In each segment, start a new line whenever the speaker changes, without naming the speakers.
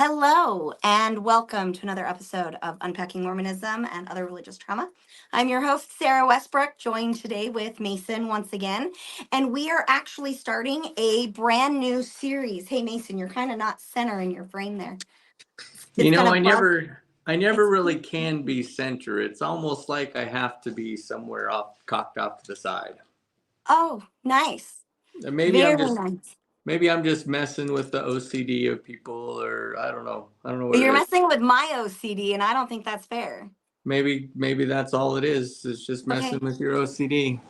Hello, and welcome to another episode of Unpacking Mormonism and Other Religious Trauma. I'm your host, Sarah Westbrook, joined today with Mason once again, and we are actually starting a brand new series. Hey, Mason, you're kind of not centering your frame there.
You
It's
know,
going to
I
bump.
never, I never
It's
really can be center. It's almost like I have to be somewhere cocked off to the side.
Oh, nice.
And
Very nice.
maybe I'm just messing with the OCD of people, or I don't know. I don't know what
You're
it is.
messing with my OCD, and I don't think that's fair.
Maybe that's all it is. It's just messing
Okay.
with your OCD.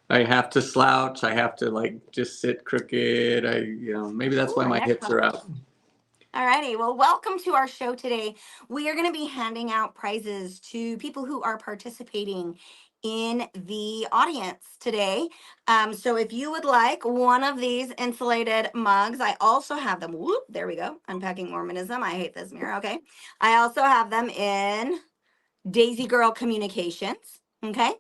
I have to slouch. I have to just sit crooked. Maybe that's
Ooh,
why
a
my
neck
hips are
problem.
out.
Alrighty, well, welcome to our show today. We are going to be handing out prizes to people who are participating in the audience today. So if you would like one of these insulated mugs, I also have them. Whoop, there we go. Unpacking Mormonism. I hate this mirror. Okay. I also have them in Daisy Girl Communications. Okay.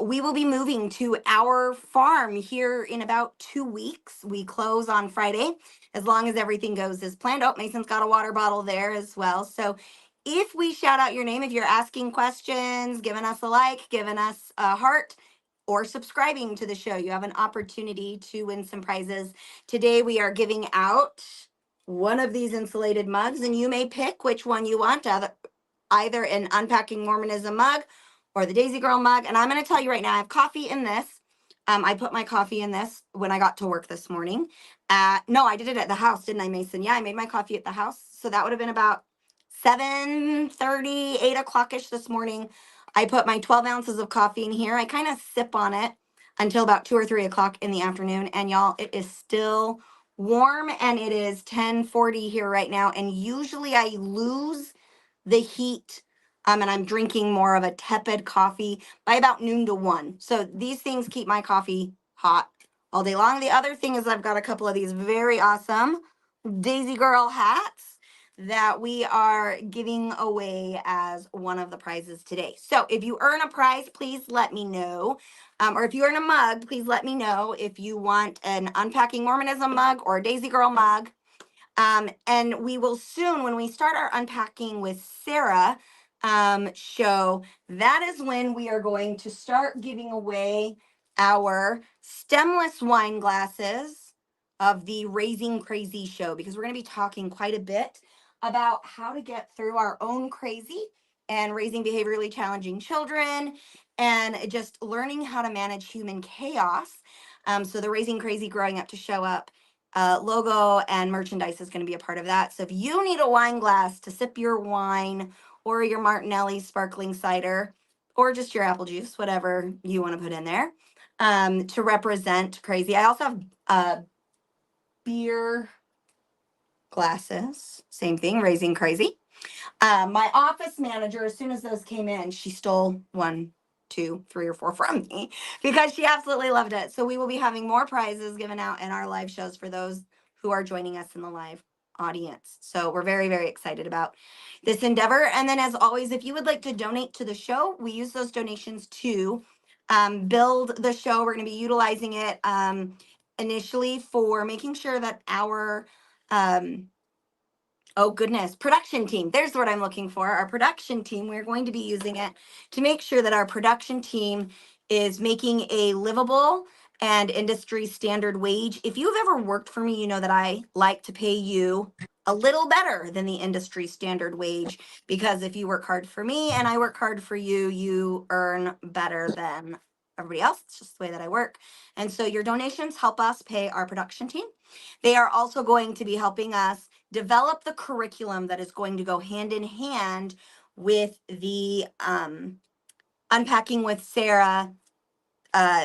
We will be moving to our farm here in about 2 weeks. We close on Friday, as long as everything goes as planned. Oh, Mason's got a water bottle there as well. So if we shout out your name, if you're asking questions, giving us a like, giving us a heart, or subscribing to the show, you have an opportunity to win some prizes. Today we are giving out one of these insulated mugs, and you may pick which one you want, either an Unpacking Mormonism mug or the Daisy Girl mug. And I'm going to tell you right now, I have coffee in this. I put my coffee in this when I got to work this morning. No, I did it at the house, didn't I, Mason? Yeah, I made my coffee at the house. So that would have been about 7:30, 8 o'clock-ish this morning. I put my 12 ounces of coffee in here. I kind of sip on it until about 2 or 3 o'clock in the afternoon. And y'all, it is still warm, and it is 10:40 here right now. And usually I lose the heat, and I'm drinking more of a tepid coffee by about noon to 1. So these things keep my coffee hot all day long. The other thing is I've got a couple of these very awesome Daisy Girl hats that we are giving away as one of the prizes today. So if you earn a prize, please let me know. Or if you earn a mug, please let me know if you want an Unpacking Mormonism mug or a Daisy Girl mug. And we will soon, when we start our Unpacking with Sarah show, that is when we are going to start giving away our stemless wine glasses of the Raising Crazy show, because we're going to be talking quite a bit about how to get through our own crazy and raising behaviorally challenging children and just learning how to manage human chaos. So the Raising Crazy Growing Up to Show Up logo and merchandise is going to be a part of that. So if you need a wine glass to sip your wine or your Martinelli sparkling cider or just your apple juice, whatever you want to put in there, to represent crazy. I also have beer glasses, same thing, Raising Crazy. My office manager, as soon as those came in, she stole 1, 2, 3, or 4 from me because she absolutely loved it. So we will be having more prizes given out in our live shows for those who are joining us in the live audience. So we're very, very excited about this endeavor. And then, as always, if you would like to donate to the show, we use those donations to build the show. We're going to be utilizing it initially for making sure that our oh goodness, production team. There's what I'm looking for. Our production team, we're going to be using it to make sure that our production team is making a livable and industry standard wage. If you've ever worked for me, you know that I like to pay you a little better than the industry standard wage, because if you work hard for me and I work hard for you, you earn better than everybody else. It's just the way that I work. And so your donations help us pay our production team. They are also going to be helping us develop the curriculum that is going to go hand in hand with the Unpacking with Sarah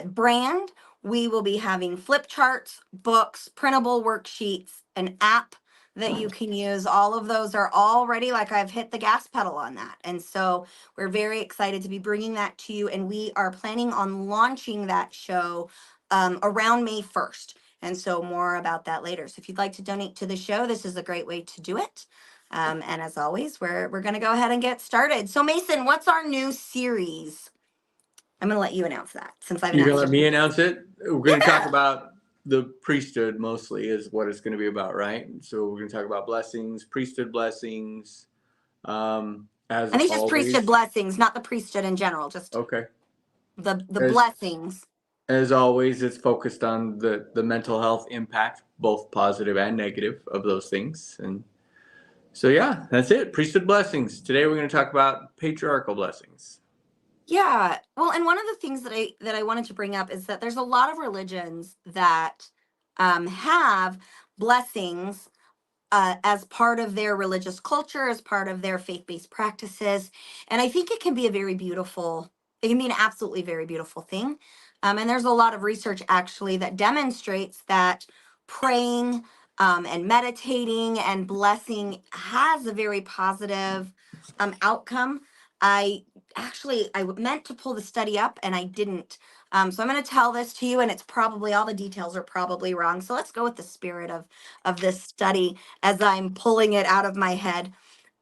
brand. We will be having flip charts, books, printable worksheets, an app that you can use. All of those are already, like, I've hit the gas pedal on that. And so we're very excited to be bringing that to you. And we are planning on launching that show around May 1st. And so more about that later. So if you'd like to donate to the show, this is a great way to do it. And as always, we're going to go ahead and get started. So Mason, what's our new series? I'm going to let you announce that since I've
You're gonna
announced
let
it.
me announce it. We're gonna talk
Yeah.
about the priesthood mostly is what it's going to be about, right? So we're going to talk about blessings, priesthood blessings, as
And these just priesthood
always.
blessings, not the priesthood in general, just
Okay.
the
As
blessings.
as always, it's focused on the mental health impact, both positive and negative, of those things. And so, yeah, that's it. Priesthood blessings. Today we're going to talk about patriarchal blessings.
Yeah. Well, and one of the things that I wanted to bring up is that there's a lot of religions that have blessings as part of their religious culture, as part of their faith-based practices. And I think it can be a very beautiful, it can be an absolutely very beautiful thing. And there's a lot of research actually that demonstrates that praying and meditating and blessing has a very positive outcome. I meant to pull the study up and I didn't. So I'm going to tell this to you, and it's probably all the details are probably wrong. So let's go with the spirit of this study as I'm pulling it out of my head.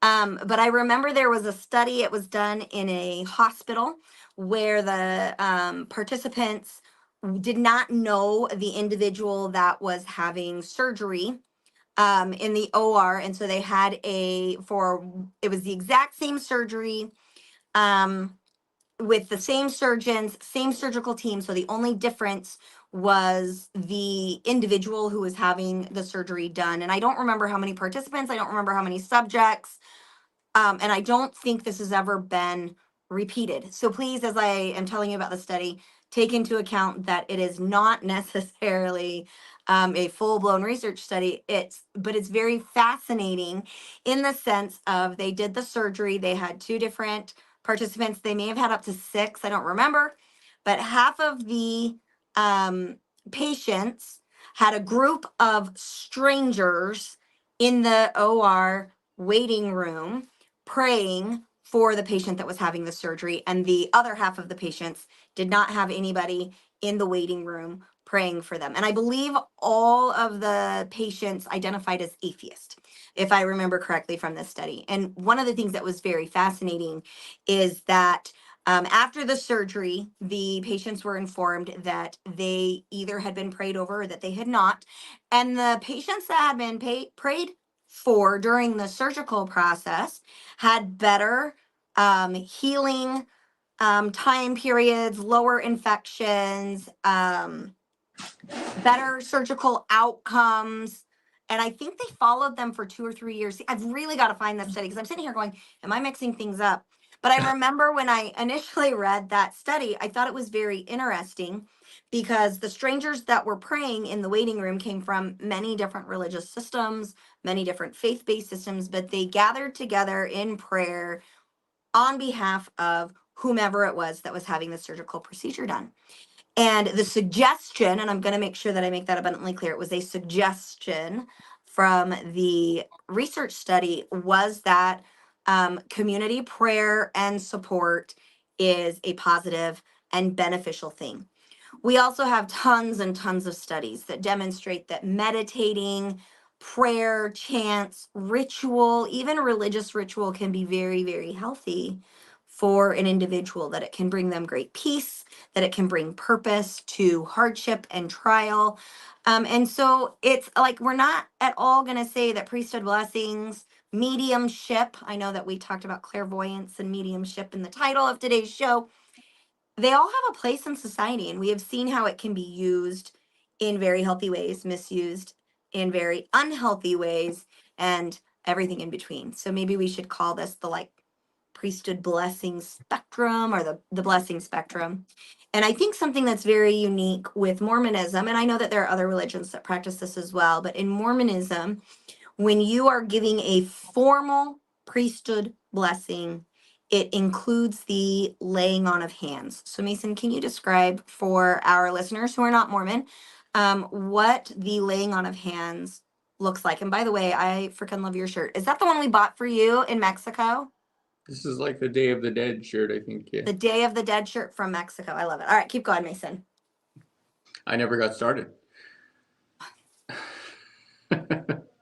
But I remember there was a study, it was done in a hospital where the participants did not know the individual that was having surgery in the OR. And so they had it was the exact same surgery. With the same surgeons, same surgical team. So the only difference was the individual who was having the surgery done. And I don't remember how many participants, I don't remember how many subjects. And I don't think this has ever been repeated. So please, as I am telling you about the study, take into account that it is not necessarily a full-blown research study. But it's very fascinating in the sense of they did the surgery. They had two different participants. They may have had up to six. I don't remember. But half of the patients had a group of strangers in the OR waiting room praying for the patient that was having the surgery, and the other half of the patients did not have anybody in the waiting room praying for them. And I believe all of the patients identified as atheist, if I remember correctly from this study. And one of the things that was very fascinating is that after the surgery, the patients were informed that they either had been prayed over or that they had not. And the patients that had been prayed for during the surgical process had better healing time periods, lower infections, better surgical outcomes. And I think they followed them for 2 or 3 years. I've really got to find that study because I'm sitting here going, am I mixing things up? But I remember when I initially read that study, I thought it was very interesting because the strangers that were praying in the waiting room came from many different religious systems, many different faith based systems, but they gathered together in prayer on behalf of whomever it was that was having the surgical procedure done. And the suggestion, and I'm going to make sure that I make that abundantly clear, it was a suggestion from the research study, was that community prayer and support is a positive and beneficial thing. We also have tons and tons of studies that demonstrate that meditating, prayer, chants, ritual, even religious ritual can be very, very healthy for an individual, that it can bring them great peace, that it can bring purpose to hardship and trial. And so it's like we're not at all going to say that priesthood blessings, mediumship, I know that we talked about clairvoyance and mediumship in the title of today's show, they all have a place in society, and we have seen how it can be used in very healthy ways, misused in very unhealthy ways, and everything in between. So maybe we should call this the like priesthood blessing spectrum, or the blessing spectrum. And I think something that's very unique with Mormonism, and I know that there are other religions that practice this as well, but in Mormonism, when you are giving a formal priesthood blessing, it includes the laying on of hands. So, Mason, can you describe for our listeners who are not Mormon what the laying on of hands looks like? And by the way, I freaking love your shirt. Is that the one we bought for you in Mexico?
This is like the Day of the Dead shirt, I think. Yeah.
The Day of the Dead shirt from Mexico. I love it. All right, keep going, Mason.
I never got started.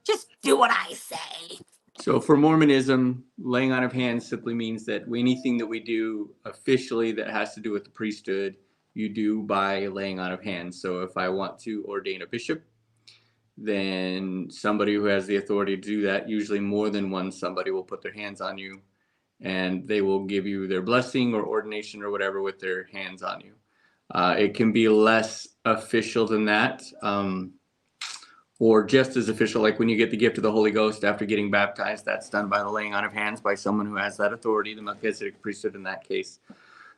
Just do what I say.
So for Mormonism, laying on of hands simply means that anything that we do officially that has to do with the priesthood you do by laying on of hands. So if I want to ordain a bishop, then somebody who has the authority to do that, usually more than one somebody, will put their hands on you, and they will give you their blessing or ordination or whatever with their hands on you. It can be less official than that, or just as official, like when you get the gift of the Holy Ghost after getting baptized. That's done by the laying on of hands by someone who has that authority, the Melchizedek priesthood in that case.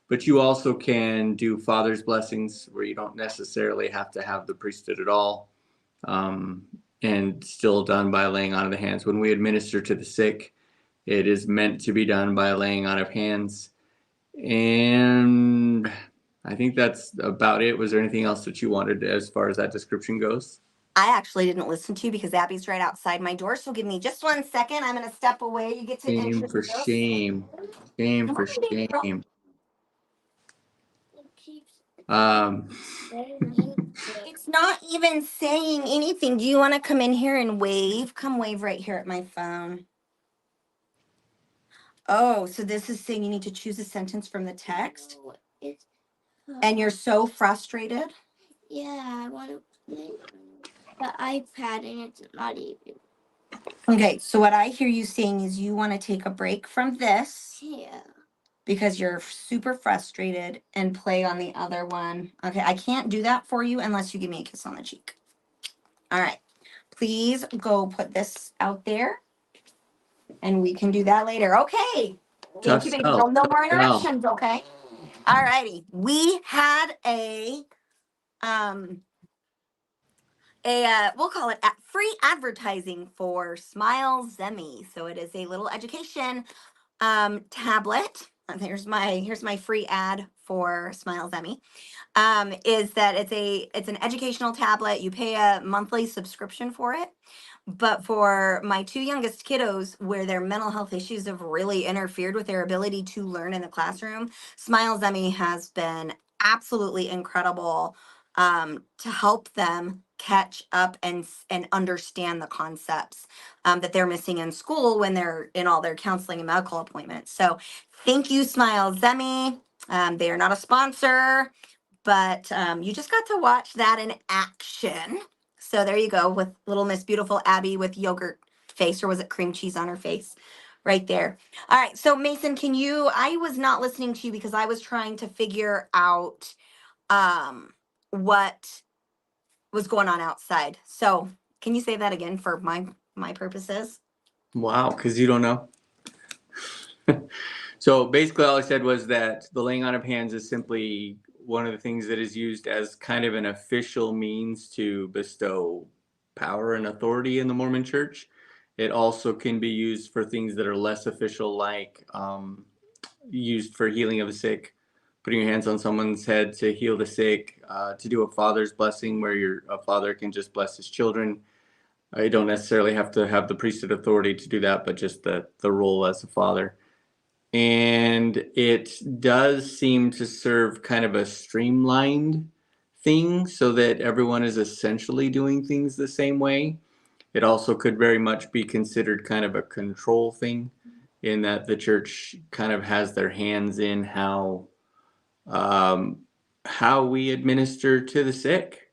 But you also can do father's blessings where you don't necessarily have to have the priesthood at all, and still done by laying on of the hands. When we administer to the sick, it is meant to be done by laying on of hands. And I think that's about it. Was there anything else that you wanted as far as that description goes?
I actually didn't listen to you because Abby's right outside my door. So give me just 1 second. I'm going to step away. You get to
Shame for
introduce.
shame. Shame
Come
for
on, big girl.
shame. Um,
It's not even saying anything. Do you want to come in here and wave? Come wave right here at my phone. Oh, so this is saying you need to choose a sentence from the text?
Oh, it's,
And you're so frustrated?
yeah, I want to play the iPad and it's not even.
Okay, so what I hear you saying is you want to take a break from this
Yeah.
because you're super frustrated and play on the other one. Okay, I can't do that for you unless you give me a kiss on the cheek. All right, please go put this out there and we can do that later. Okay, thank
tough
you, baby
sell.
girl. No
Tough
more
sell.
interruptions, okay? All righty, we had we'll call it free advertising for Smile Zemi. So it is a little education tablet. Here's my free ad for Smile Zemi. Is that it's an educational tablet. You pay a monthly subscription for it. But for my two youngest kiddos, where their mental health issues have really interfered with their ability to learn in the classroom, Smile Zemi has been absolutely incredible to help them catch up and understand the concepts that they're missing in school when they're in all their counseling and medical appointments. So thank you, Smile Zemi. They are not a sponsor, but you just got to watch that in action. So there you go with little Miss Beautiful Abby with yogurt face, or was it cream cheese on her face? Right there. All right. So Mason, I was not listening to you because I was trying to figure out what was going on outside. So can you say that again for my purposes?
Wow, because you don't know. So basically, all I said was that the laying on of hands is simply one of the things that is used as kind of an official means to bestow power and authority in the Mormon Church. It also can be used for things that are less official, like used for healing of the sick, putting your hands on someone's head to heal the sick, to do a father's blessing where a father can just bless his children. You don't necessarily have to have the priesthood authority to do that, but just the role as a father. And it does seem to serve kind of a streamlined thing so that everyone is essentially doing things the same way. It also could very much be considered kind of a control thing, in that the church kind of has their hands in how we administer to the sick.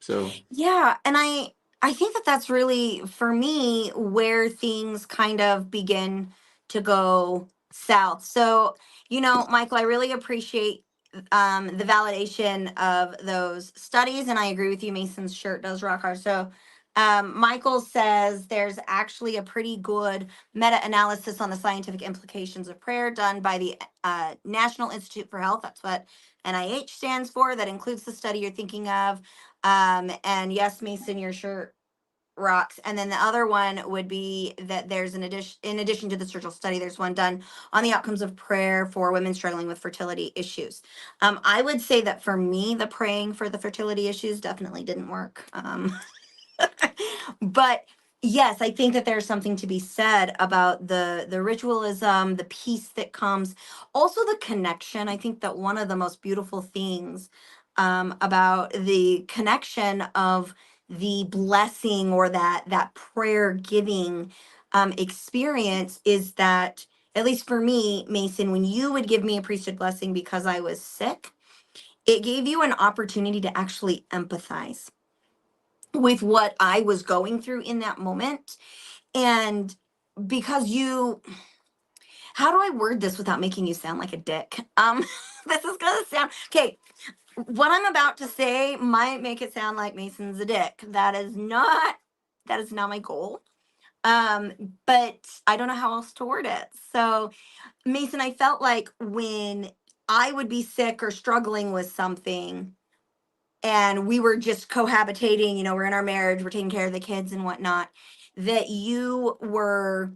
So
Yeah, and I think that that's really for me where things kind of begin to go south. So, Michael, I really appreciate the validation of those studies, and I agree with you. Mason's shirt does rock hard. So, Michael says there's actually a pretty good meta-analysis on the scientific implications of prayer done by the National Institute for Health. That's what NIH stands for. That includes the study you're thinking of. And yes, Mason, your shirt rocks. And then the other one would be that there's in addition to the Churchill study, there's one done on the outcomes of prayer for women struggling with fertility issues. I would say that for me, the praying for the fertility issues definitely didn't work. But yes, I think that there's something to be said about the ritualism, the peace that comes, also the connection. I think that one of the most beautiful things about the connection of the blessing or that prayer giving experience is that, at least for me, Mason, when you would give me a priesthood blessing because I was sick, it gave you an opportunity to actually empathize with what I was going through in that moment. And because you, how do I word this without making you sound like a dick? This is gonna sound okay. What I'm about to say might make it sound like Mason's a dick. That is not my goal. But I don't know how else to word it. So, Mason, I felt like when I would be sick or struggling with something, and we were just cohabitating, we're in our marriage, we're taking care of the kids and whatnot, that you were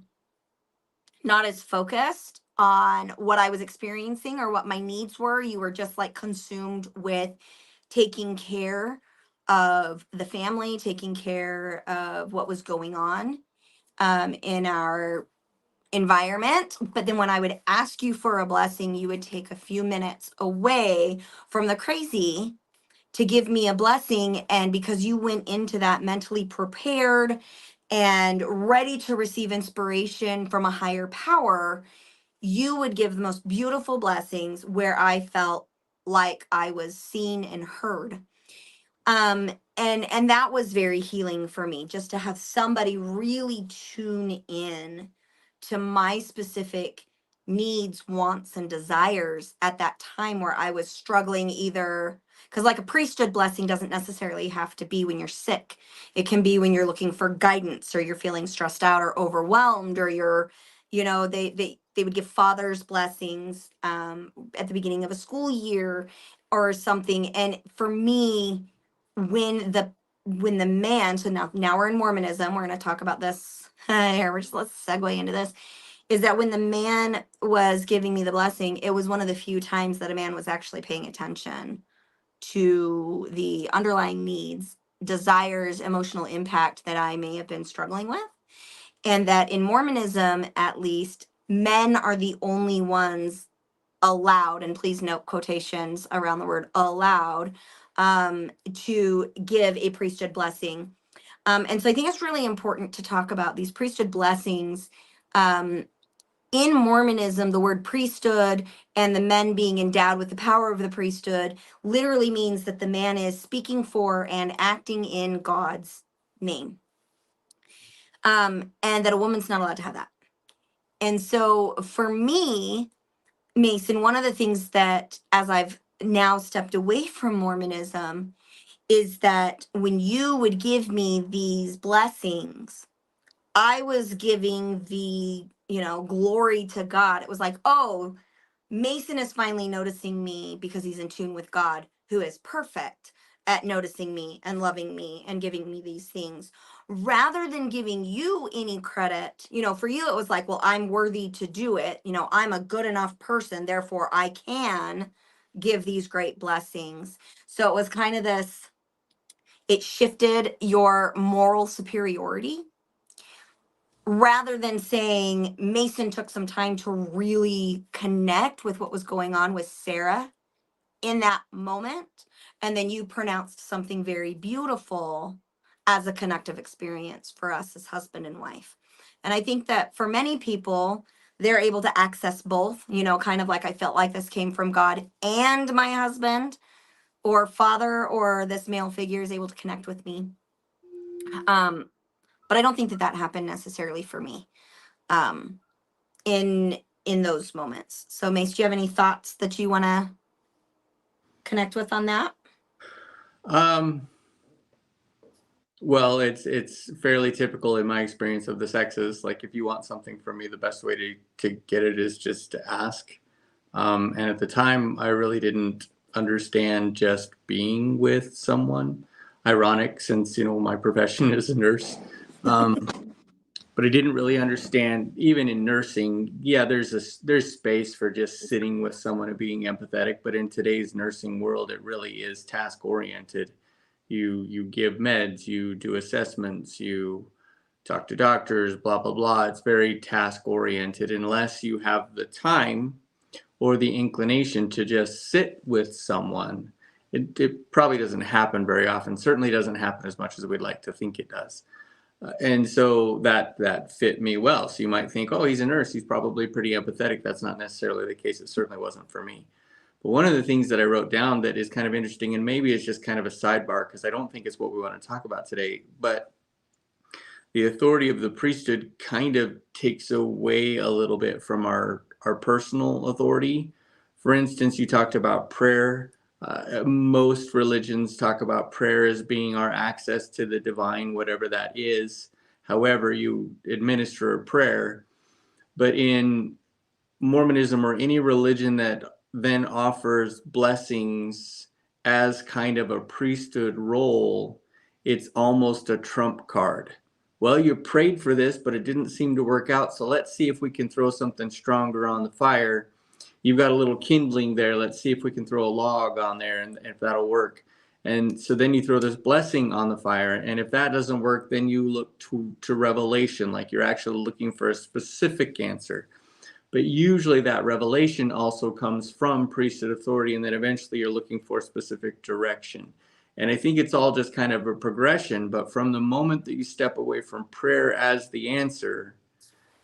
not as focused on what I was experiencing or what my needs were. You were just like consumed with taking care of the family, taking care of what was going on in our environment. But then when I would ask you for a blessing, you would take a few minutes away from the crazy to give me a blessing. And because you went into that mentally prepared and ready to receive inspiration from a higher power, you would give the most beautiful blessings where I felt like I was seen and heard. And that was very healing for me, just to have somebody really tune in to my specific needs, wants, and desires at that time where I was struggling, either because like a priesthood blessing doesn't necessarily have to be when you're sick. It can be when you're looking for guidance, or you're feeling stressed out or overwhelmed, or you're, they would give father's blessings at the beginning of a school year or something. And for me, when the man, so now we're in Mormonism, we're going to talk about this here, let's segue into this, is that when the man was giving me the blessing, it was one of the few times that a man was actually paying attention to the underlying needs, desires, emotional impact that I may have been struggling with. And that in Mormonism, at least, men are the only ones allowed, and please note quotations around the word allowed, to give a priesthood blessing. And so I think it's really important to talk about these priesthood blessings. In Mormonism, the word priesthood and the men being endowed with the power of the priesthood literally means that the man is speaking for and acting in God's name. And that a woman's not allowed to have that. And so for me, Mason, one of the things that, as I've now stepped away from Mormonism, is that when you would give me these blessings, I was giving the, glory to God. It was like, oh, Mason is finally noticing me because he's in tune with God, who is perfect at noticing me and loving me and giving me these things. Rather than giving you any credit, for you, it was like, well, I'm worthy to do it. I'm a good enough person, therefore I can give these great blessings. So it was kind of this, it shifted your moral superiority, rather than saying Mason took some time to really connect with what was going on with Sarah in that moment. And then you pronounced something very beautiful as a connective experience for us as husband and wife. And I think that for many people, they're able to access both, kind of like I felt like this came from God and my husband or father, or this male figure is able to connect with me. But I don't think that happened necessarily for me in those moments. So Mace, do you have any thoughts that you want to connect with on that?
Well, it's fairly typical in my experience of the sexes. Like, if you want something from me, the best way to get it is just to ask. And at the time, I really didn't understand just being with someone. Ironic, since my profession is a nurse. But I didn't really understand, even in nursing. Yeah, there's space for just sitting with someone and being empathetic. But in today's nursing world, it really is task oriented. You give meds, you do assessments, you talk to doctors, blah blah blah. It's very task oriented. Unless you have the time or the inclination to just sit with someone, it probably doesn't happen very often. Certainly doesn't happen as much as we'd like to think it does. And so that fit me well. So you might think, oh, he's a nurse, he's probably pretty empathetic. That's not necessarily the case. It certainly wasn't for me. But one of the things that I wrote down that is kind of interesting, and maybe it's just kind of a sidebar because I don't think it's what we want to talk about today, but the authority of the priesthood kind of takes away a little bit from our personal authority. For instance, you talked about prayer. Most religions talk about prayer as being our access to the divine, whatever that is. However, you administer a prayer. But in Mormonism or any religion that then offers blessings as kind of a priesthood role, it's almost a trump card. Well, you prayed for this, but it didn't seem to work out. So let's see if we can throw something stronger on the fire. You've got a little kindling there. Let's see if we can throw a log on there and if that'll work. And so then you throw this blessing on the fire. And if that doesn't work, then you look to revelation, like you're actually looking for a specific answer. But usually that revelation also comes from priesthood authority, and then eventually you're looking for specific direction. And I think it's all just kind of a progression, but from the moment that you step away from prayer as the answer,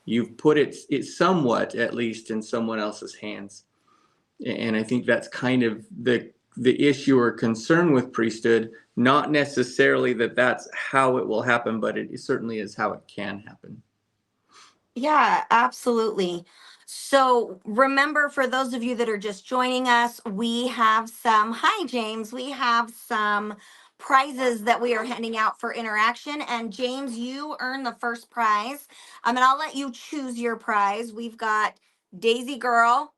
you've put it somewhat, at least, in someone else's hands. And I think that's kind of the issue or concern with priesthood, not necessarily that that's how it will happen, but it certainly is how it can happen.
Yeah, absolutely. So remember, for those of you that are just joining us, we have hi, James, we have some prizes that we are handing out for interaction. And James, you earn the first prize. And I'll let you choose your prize. We've got Daisy Girl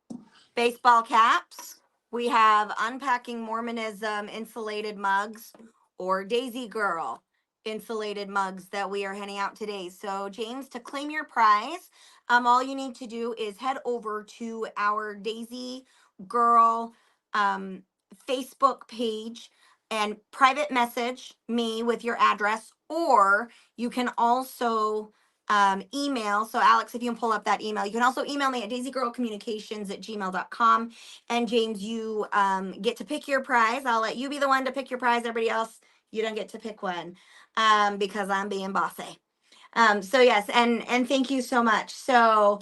baseball caps. We have Unpacking Mormonism insulated mugs, or Daisy Girl insulated mugs that we are handing out today. So James, to claim your prize, all you need to do is head over to our Daisy Girl Facebook page and private message me with your address, or you can also email. So Alex, if you can pull up that email, you can also email me at daisygirlcommunications@gmail.com. And James, you get to pick your prize. I'll let you be the one to pick your prize. Everybody else, you don't get to pick one because I'm being bossy. So yes, and thank you so much. So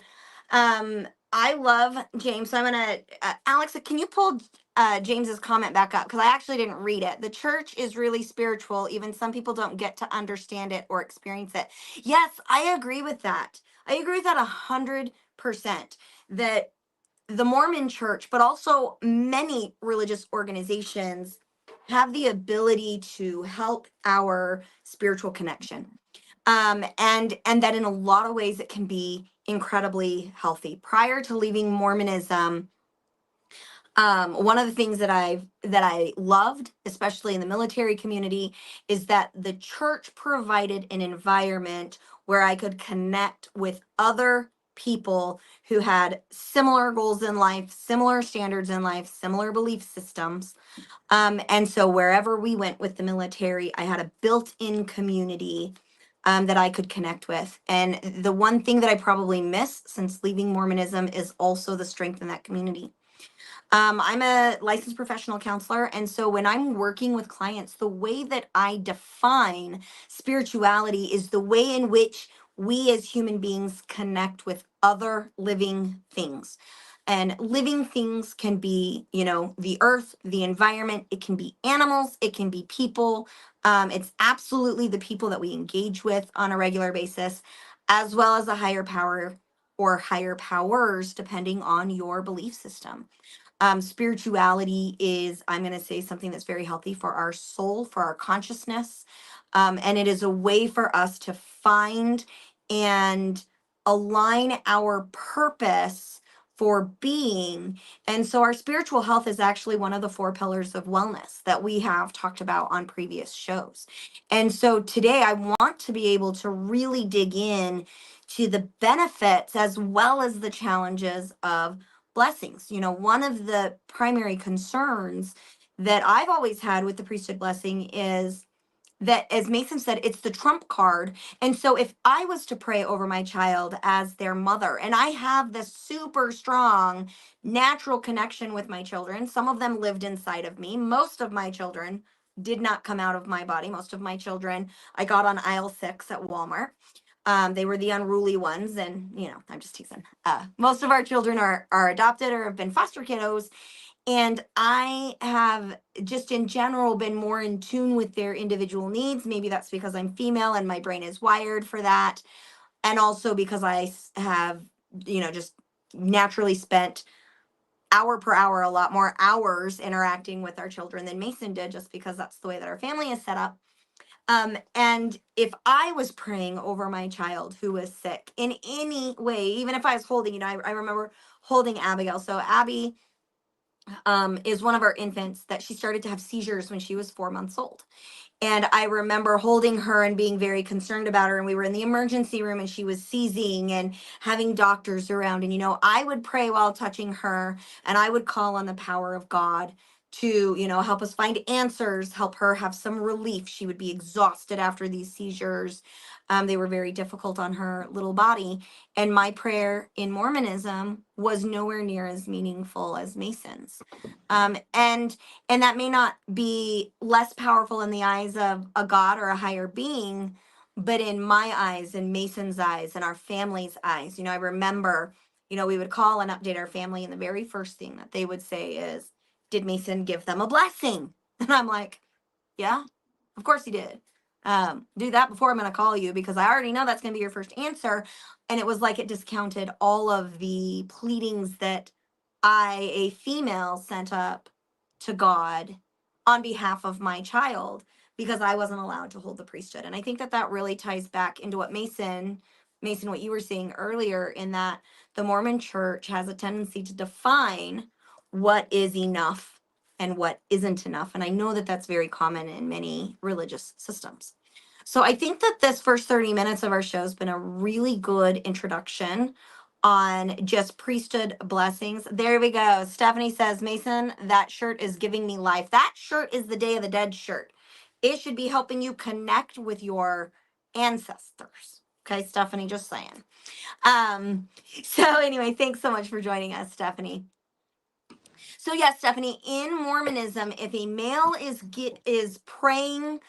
I love James. So I'm gonna Alex, can you pull James's comment back up, because I actually didn't read it. The church is really spiritual. Even some people don't get to understand it or experience it. Yes, I agree with that. I agree with that 100%. That the Mormon church, but also many religious organizations, have the ability to help our spiritual connection. And that in a lot of ways it can be incredibly healthy. Prior to leaving Mormonism, one of the things that I loved, especially in the military community, is that the church provided an environment where I could connect with other people who had similar goals in life, similar standards in life, similar belief systems. And so wherever we went with the military, I had a built-in community that I could connect with. And the one thing that I probably miss since leaving Mormonism is also the strength in that community. I'm a licensed professional counselor. And so when I'm working with clients, the way that I define spirituality is the way in which we as human beings connect with other living things. And living things can be, the earth, the environment, it can be animals, it can be people. It's absolutely the people that we engage with on a regular basis, as well as a higher power or higher powers, depending on your belief system. Spirituality is, I'm going to say, something that's very healthy for our soul, for our consciousness. And it is a way for us to find and align our purpose for being. And so our spiritual health is actually one of the 4 pillars of wellness that we have talked about on previous shows. And so today I want to be able to really dig in to the benefits as well as the challenges of blessings. One of the primary concerns that I've always had with the priesthood blessing is that, as Mason said, it's the trump card. And so if I was to pray over my child as their mother, and I have this super strong natural connection with my children, some of them lived inside of me. Most of my children did not come out of my body. Most of my children I got on aisle 6 at Walmart. They were the unruly ones, and I'm just teasing. Most of our children are adopted or have been foster kiddos, And I have just in general been more in tune with their individual needs. Maybe that's because I'm female and my brain is wired for that. And also because I have, just naturally spent hour per hour, a lot more hours interacting with our children than Mason did, just because that's the way that our family is set up. And if I was praying over my child who was sick in any way, even if I was holding, I remember holding Abigail. So Abby is one of our infants that she started to have seizures when she was 4 months old. And I remember holding her and being very concerned about her. And we were in the emergency room and she was seizing and having doctors around. And, I would pray while touching her, and I would call on the power of God to, help us find answers, help her have some relief. She would be exhausted after these seizures. They were very difficult on her little body. And my prayer in Mormonism was nowhere near as meaningful as Mason's. And that may not be less powerful in the eyes of a God or a higher being, but in my eyes and Mason's eyes and our family's eyes, I remember, we would call and update our family, and the very first thing that they would say is, did Mason give them a blessing? And I'm like, yeah, of course he did. Do that before I'm going to call you, because I already know that's going to be your first answer. And it was like it discounted all of the pleadings that I, a female, sent up to God on behalf of my child, because I wasn't allowed to hold the priesthood. And I think that that really ties back into what Mason, what you were saying earlier, in that the Mormon church has a tendency to define what is enough and what isn't enough. And I know that that's very common in many religious systems. So I think that this first 30 minutes of our show has been a really good introduction on just priesthood blessings. There we go. Stephanie says, Mason, that shirt is giving me life. That shirt is the Day of the Dead shirt. It should be helping you connect with your ancestors. Okay, Stephanie, just saying. So anyway, thanks so much for joining us, Stephanie. So yes, Stephanie, in Mormonism, if a male is praying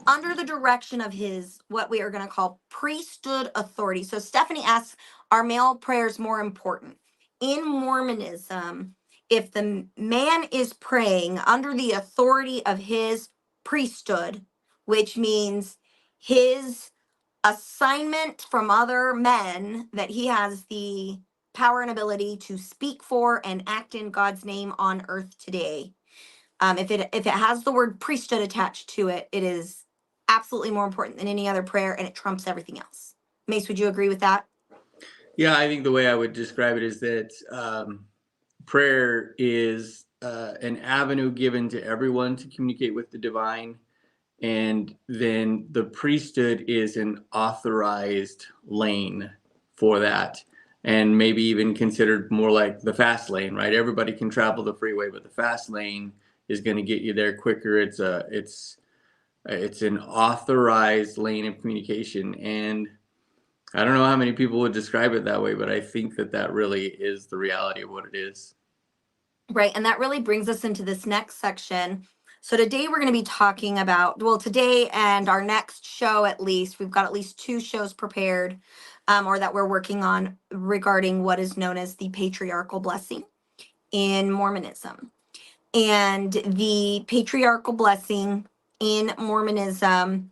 under the direction of his, what we are going to call priesthood authority. So Stephanie asks, are male prayers more important? In Mormonism, if the man is praying under the authority of his priesthood, which means his assignment from other men, that he has the power and ability to speak for and act in God's name on earth today. If it has the word priesthood attached to it, it is absolutely more important than any other prayer, and it trumps everything else. Mace, would you agree with that?
Yeah, I think the way I would describe it is that prayer is an avenue given to everyone to communicate with the divine. And then the priesthood is an authorized lane for that, and maybe even considered more like the fast lane, right? Everybody can travel the freeway, but the fast lane is going to get you there quicker. It's an authorized lane of communication, and I don't know how many people would describe it that way, but I think that really is the reality of what it is.
Right, and that really brings us into this next section. So today we're going to be talking about, well, today and our next show, at least, we've got at least 2 shows prepared, or that we're working on, regarding what is known as the patriarchal blessing in Mormonism. And the patriarchal blessing in Mormonism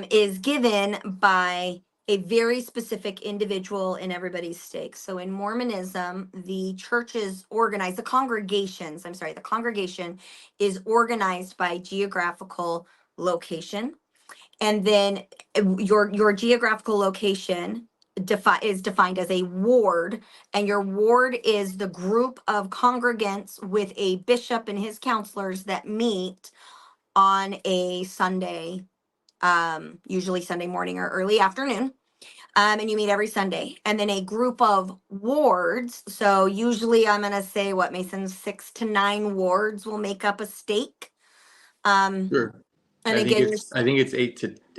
is given by a very specific individual in everybody's stake. So in Mormonism, the church is organized, the congregation is organized by geographical location. And then your geographical location is defined as a ward, and your ward is the group of congregants with a bishop and his counselors that meet on a Sunday, usually Sunday morning or early afternoon. And you meet every Sunday. And then a group of wards. So usually I'm going to say, what, Mason, 6 to 9 wards will make up a stake.
Sure.
And
I
again,
think it's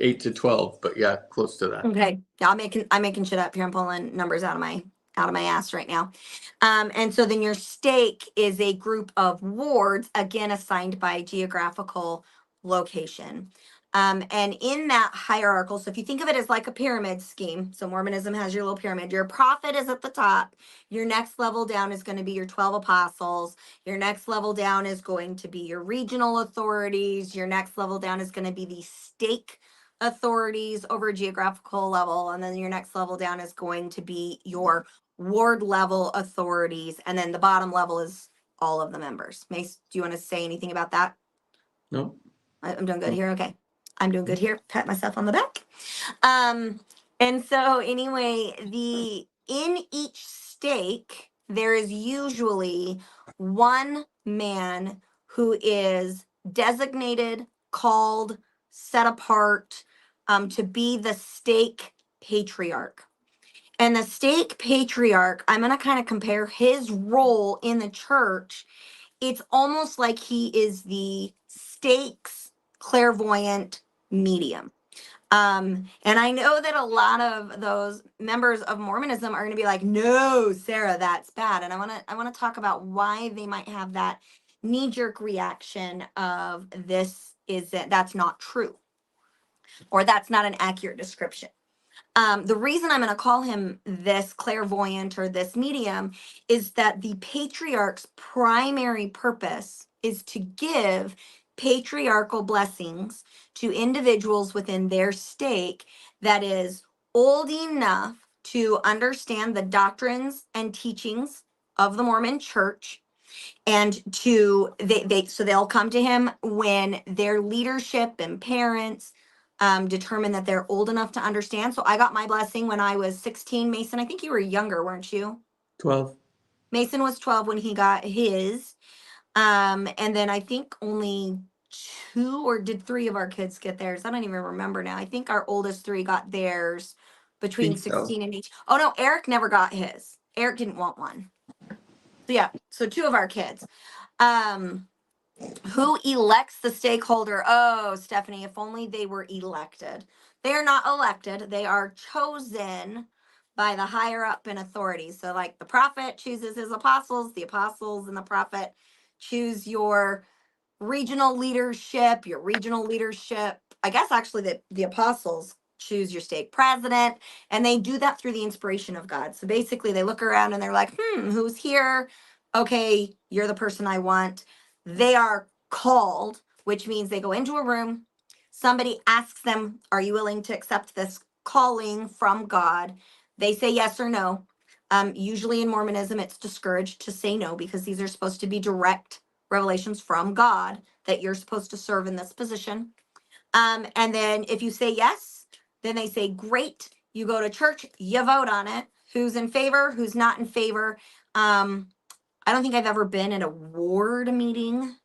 8 to 12, but yeah, close to that.
okay. Yeah, I'm making shit up here. I'm pulling numbers out of my ass right now. And so then your stake is a group of wards, again assigned by geographical location. And in that hierarchical, so if you think of it as like a pyramid scheme, so Mormonism has your little pyramid, your prophet is at the top, your next level down is going to be your 12 apostles, your next level down is going to be your regional authorities, your next level down is going to be the stake authorities over a geographical level, and then your next level down is going to be your ward level authorities, and then the bottom level is all of the members. Mace, do you want to say anything about that?
No.
I'm doing good here. Okay. I'm doing good here. Pat myself on the back. And so anyway, in each stake, there is usually one man who is designated, called, set apart, to be the stake patriarch. And the stake patriarch, I'm going to kind of compare his role in the church. It's almost like he is the stakes clairvoyant medium. And I know that a lot of those members of Mormonism are going to be like, "No, Sarah, that's bad." And I want to talk about why they might have that knee-jerk reaction of that's not true, or that's not an accurate description. The reason I'm going to call him this clairvoyant or this medium is that the patriarch's primary purpose is to give patriarchal blessings to individuals within their stake that is old enough to understand the doctrines and teachings of the Mormon church, and so they'll come to him when their leadership and parents determine that they're old enough to understand. So I got my blessing when I was 16. Mason, I think you were younger, weren't you?
12.
Mason was 12 when he got his. And then I think only 2 or did 3 of our kids get theirs? I don't even remember now. I think our oldest 3 got theirs between
Think so.
16 and 18. Oh no, Eric never got his. Eric didn't want one. So yeah, so 2 of our kids. Who elects the stakeholder? Oh, Stephanie, if only they were elected. They are not elected. They are chosen by the higher up in authority. So like the prophet chooses his apostles, the apostles and the prophet choose your regional leadership, I guess actually the apostles choose your stake president, and they do that through the inspiration of God. So basically they look around and they're like, who's here? Okay, you're the person I want. They are called, which means they go into a room. Somebody asks them, are you willing to accept this calling from God? They say yes or no. Usually in Mormonism, it's discouraged to say no because these are supposed to be direct revelations from God that you're supposed to serve in this position. And then if you say yes, then they say, great, you go to church, you vote on it. Who's in favor, who's not in favor. I don't think I've ever been at a ward meeting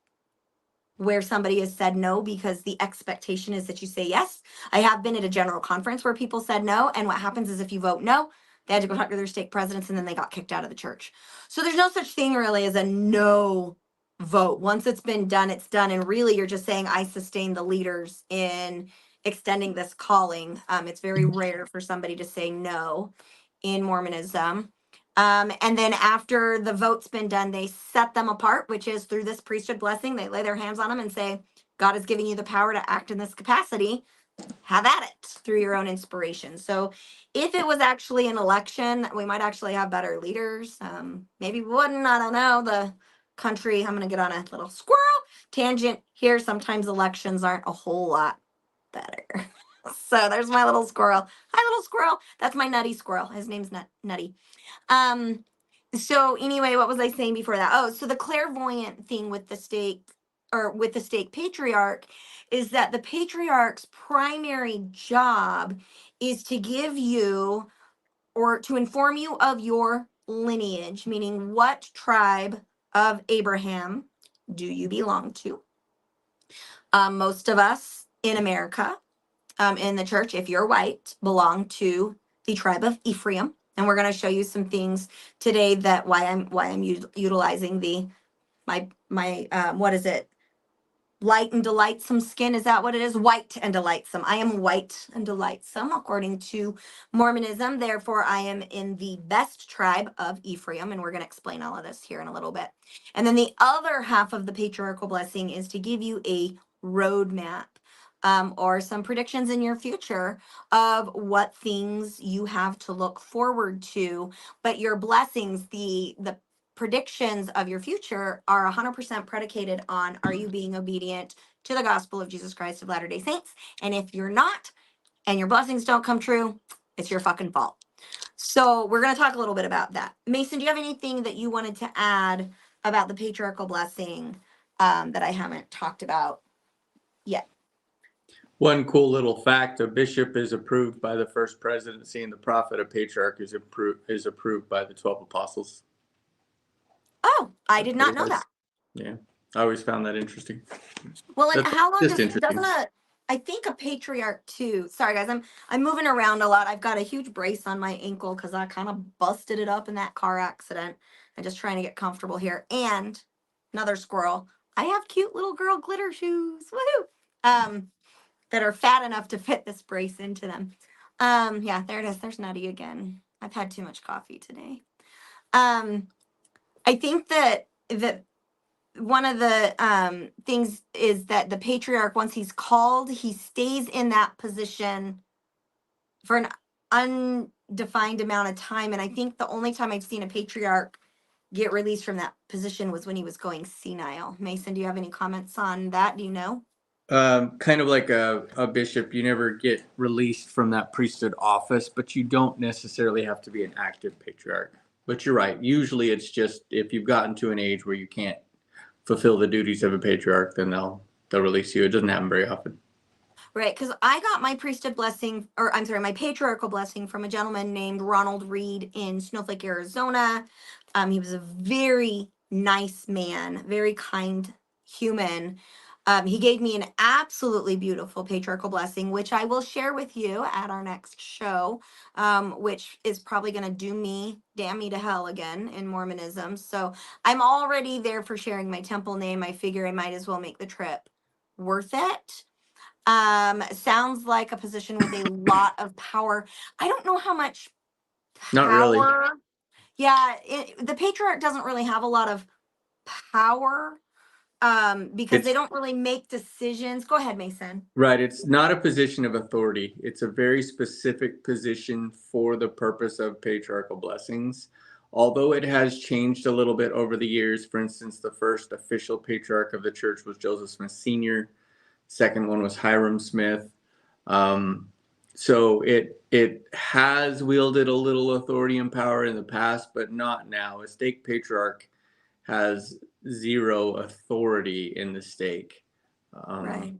where somebody has said no because the expectation is that you say yes. I have been at a general conference where people said no. And what happens is if you vote no, they had to go talk to their stake presidents and then they got kicked out of the church. So there's no such thing really as a no vote. Once it's been done, it's done. And really you're just saying, I sustain the leaders in extending this calling. It's very rare for somebody to say no in Mormonism. And then after the vote's been done, they set them apart, which is through this priesthood blessing. They lay their hands on them and say, God is giving you the power to act in this capacity. Have at it through your own inspiration. So if it was actually an election, we might actually have better leaders. Maybe we wouldn't, I don't know. The country, I'm going to get on a little squirrel tangent here. Sometimes elections aren't a whole lot better. So there's my little squirrel. Hi, little squirrel. That's my nutty squirrel. His name's Nutty. So anyway, what was I saying before that? Oh, so the clairvoyant thing with the stake patriarch is that the patriarch's primary job is to give you or to inform you of your lineage, meaning what tribe of Abraham do you belong to? Most of us in America, in the church, if you're white, belong to the tribe of Ephraim. And we're going to show you some things today that why I'm utilizing my what is it? Light and delightsome skin. Is that what it is? White and delightsome. I am white and delightsome according to Mormonism. Therefore, I am in the best tribe of Ephraim. And we're going to explain all of this here in a little bit. And then the other half of the patriarchal blessing is to give you a roadmap or some predictions in your future of what things you have to look forward to. But your blessings, the predictions of your future are 100% predicated on, are you being obedient to the gospel of Jesus Christ of Latter-day Saints? And if you're not, and your blessings don't come true, it's your fucking fault. So we're going to talk a little bit about that. Mason, do you have anything that you wanted to add about the patriarchal blessing that I haven't talked about yet?
One cool little fact: a bishop is approved by the first presidency, and the prophet, a patriarch, is approved by the 12 apostles.
Oh, I did not know that.
Yeah, I always found that interesting.
Well, and
That's
how long
just interesting.
I think a patriarch too. Sorry guys, I'm moving around a lot. I've got a huge brace on my ankle because I kind of busted it up in that car accident. I'm just trying to get comfortable here. And another squirrel. I have cute little girl glitter shoes. Woohoo! That are fat enough to fit this brace into them. Yeah, there it is. There's Nutty again. I've had too much coffee today. I think that one of the things is that the patriarch, once he's called, he stays in that position for an undefined amount of time. And I think the only time I've seen a patriarch get released from that position was when he was going senile. Mason, do you have any comments on that? Do you know?
Kind of like a bishop, you never get released from that priesthood office, but you don't necessarily have to be an active patriarch. But you're right. Usually it's just if you've gotten to an age where you can't fulfill the duties of a patriarch, then they'll release you. It doesn't happen very often.
Right, because I got my priesthood blessing, or I'm sorry, my patriarchal blessing from a gentleman named Ronald Reed in Snowflake, Arizona. He was a very nice man, very kind human. He gave me an absolutely beautiful patriarchal blessing, which I will share with you at our next show, which is probably going to damn me to hell again in Mormonism. So I'm already there for sharing my temple name. I figure I might as well make the trip worth it. Sounds like a position with a lot of power. I don't know how much
Not really.
power. Yeah, the patriarch doesn't really have a lot of power because they don't really make decisions. Go ahead, Mason.
Right. It's not a position of authority. It's a very specific position for the purpose of patriarchal blessings. Although it has changed a little bit over the years. For instance, the first official patriarch of the church was Joseph Smith Sr. Second one was Hiram Smith. So it has wielded a little authority and power in the past, but not now. A stake patriarch has zero authority in the stake.
Right.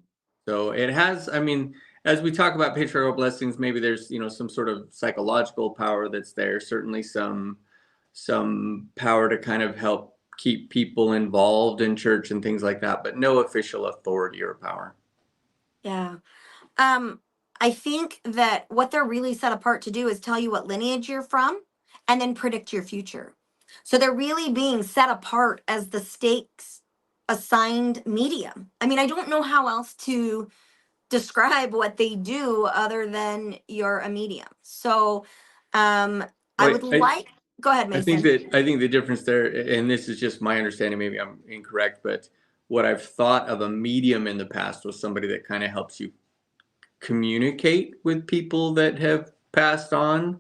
So it has, I mean, as we talk about patriarchal blessings, maybe there's, some sort of psychological power that's there, certainly some power to kind of help keep people involved in church and things like that, but no official authority or power.
Yeah. I think that what they're really set apart to do is tell you what lineage you're from and then predict your future. So they're really being set apart as the stakes assigned medium. I mean, I don't know how else to describe what they do other than you're a medium. So I would like, go ahead, Mason.
I think the difference there, and this is just my understanding, maybe I'm incorrect, but what I've thought of a medium in the past was somebody that kind of helps you communicate with people that have passed on.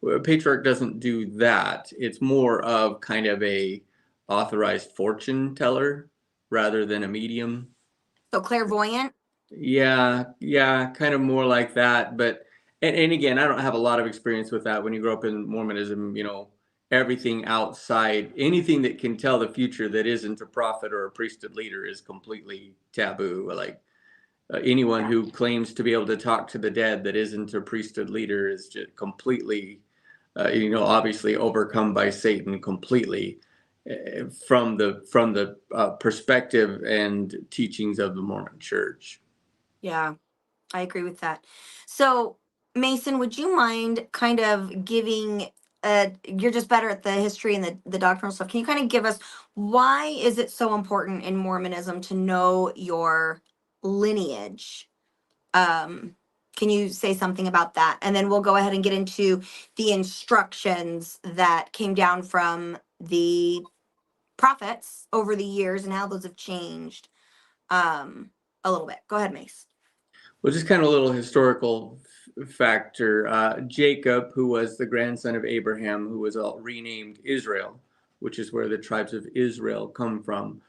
A patriarch doesn't do that. It's more of kind of a authorized fortune teller rather than a medium.
So clairvoyant?
Yeah, kind of more like that. But and again, I don't have a lot of experience with that. When you grow up in Mormonism, everything outside, anything that can tell the future that isn't a prophet or a priesthood leader is completely taboo. Like anyone who claims to be able to talk to the dead that isn't a priesthood leader is just completely, obviously overcome by Satan completely from the perspective and teachings of the Mormon Church.
Yeah, I agree with that. So, Mason, would you mind kind of giving you're just better at the history and the doctrinal stuff. Can you kind of give us why is it so important in Mormonism to know your lineage? Can you say something about that? And then we'll go ahead and get into the instructions that came down from the prophets over the years and how those have changed a little bit. Go ahead, Mace.
Well, just kind of a little historical factor. Jacob, who was the grandson of Abraham, who was renamed Israel, which is where the tribes of Israel come from.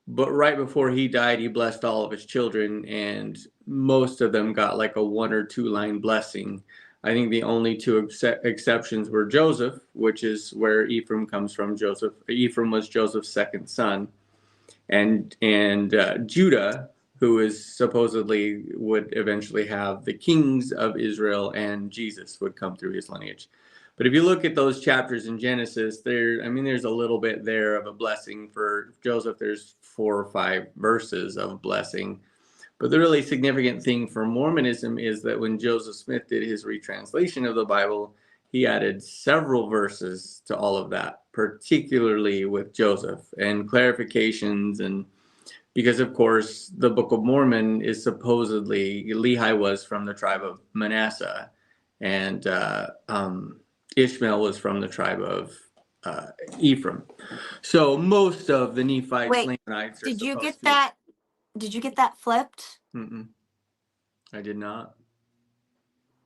But right before he died, he blessed all of his children, and most of them got like a 1 or 2 line blessing. I think the only two exceptions were Joseph, which is where Ephraim comes from. Ephraim was Joseph's second son, and Judah, who is supposedly would eventually have the kings of Israel, and Jesus would come through his lineage. But if you look at those chapters in Genesis, there's a little bit there of a blessing for Joseph. There's 4 or 5 verses of blessing. But the really significant thing for Mormonism is that when Joseph Smith did his retranslation of the Bible, he added several verses to all of that, particularly with Joseph, and clarifications. And because, of course, the Book of Mormon is supposedly, Lehi was from the tribe of Manasseh, and Ishmael was from the tribe of Ephraim. So most of the Nephites,
Wait,
Lamanites are
did you
supposed
get
to.
that? Did you get that flipped?
Mm-mm, I did not.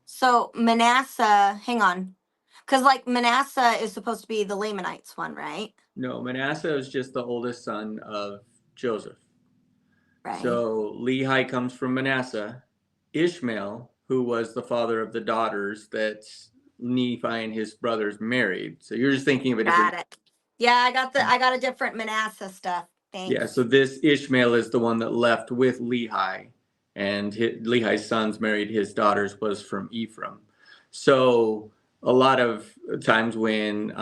So Manasseh, hang on. Because like Manasseh is supposed to be the Lamanites one, right?
No, Manasseh is just the oldest son of Joseph.
Right.
So Lehi comes from Manasseh. Ishmael, who was the father of the daughters that Nephi and his brothers married. So you're just thinking of a different.
Got it. Yeah, I got a different Manasseh stuff. Thanks.
Yeah, so this Ishmael is the one that left with Lehi, and Lehi's sons married his daughters was from Ephraim. So a lot of times when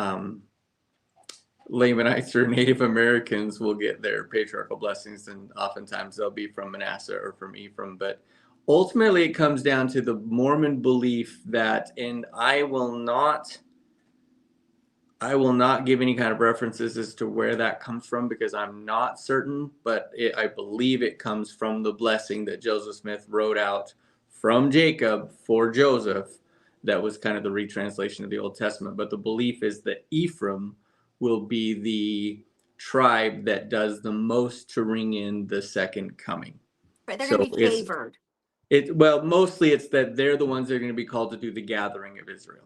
Lamanites or Native Americans will get their patriarchal blessings, and oftentimes they'll be from Manasseh or from Ephraim. But ultimately, it comes down to the Mormon belief that, and I will not give any kind of references as to where that comes from because I'm not certain, but I believe it comes from the blessing that Joseph Smith wrote out from Jacob for Joseph. That was kind of the retranslation of the Old Testament. But the belief is that Ephraim will be the tribe that does the most to ring in the second coming.
Right, they're going to be favored.
Mostly it's that they're the ones that are going to be called to do the gathering of Israel.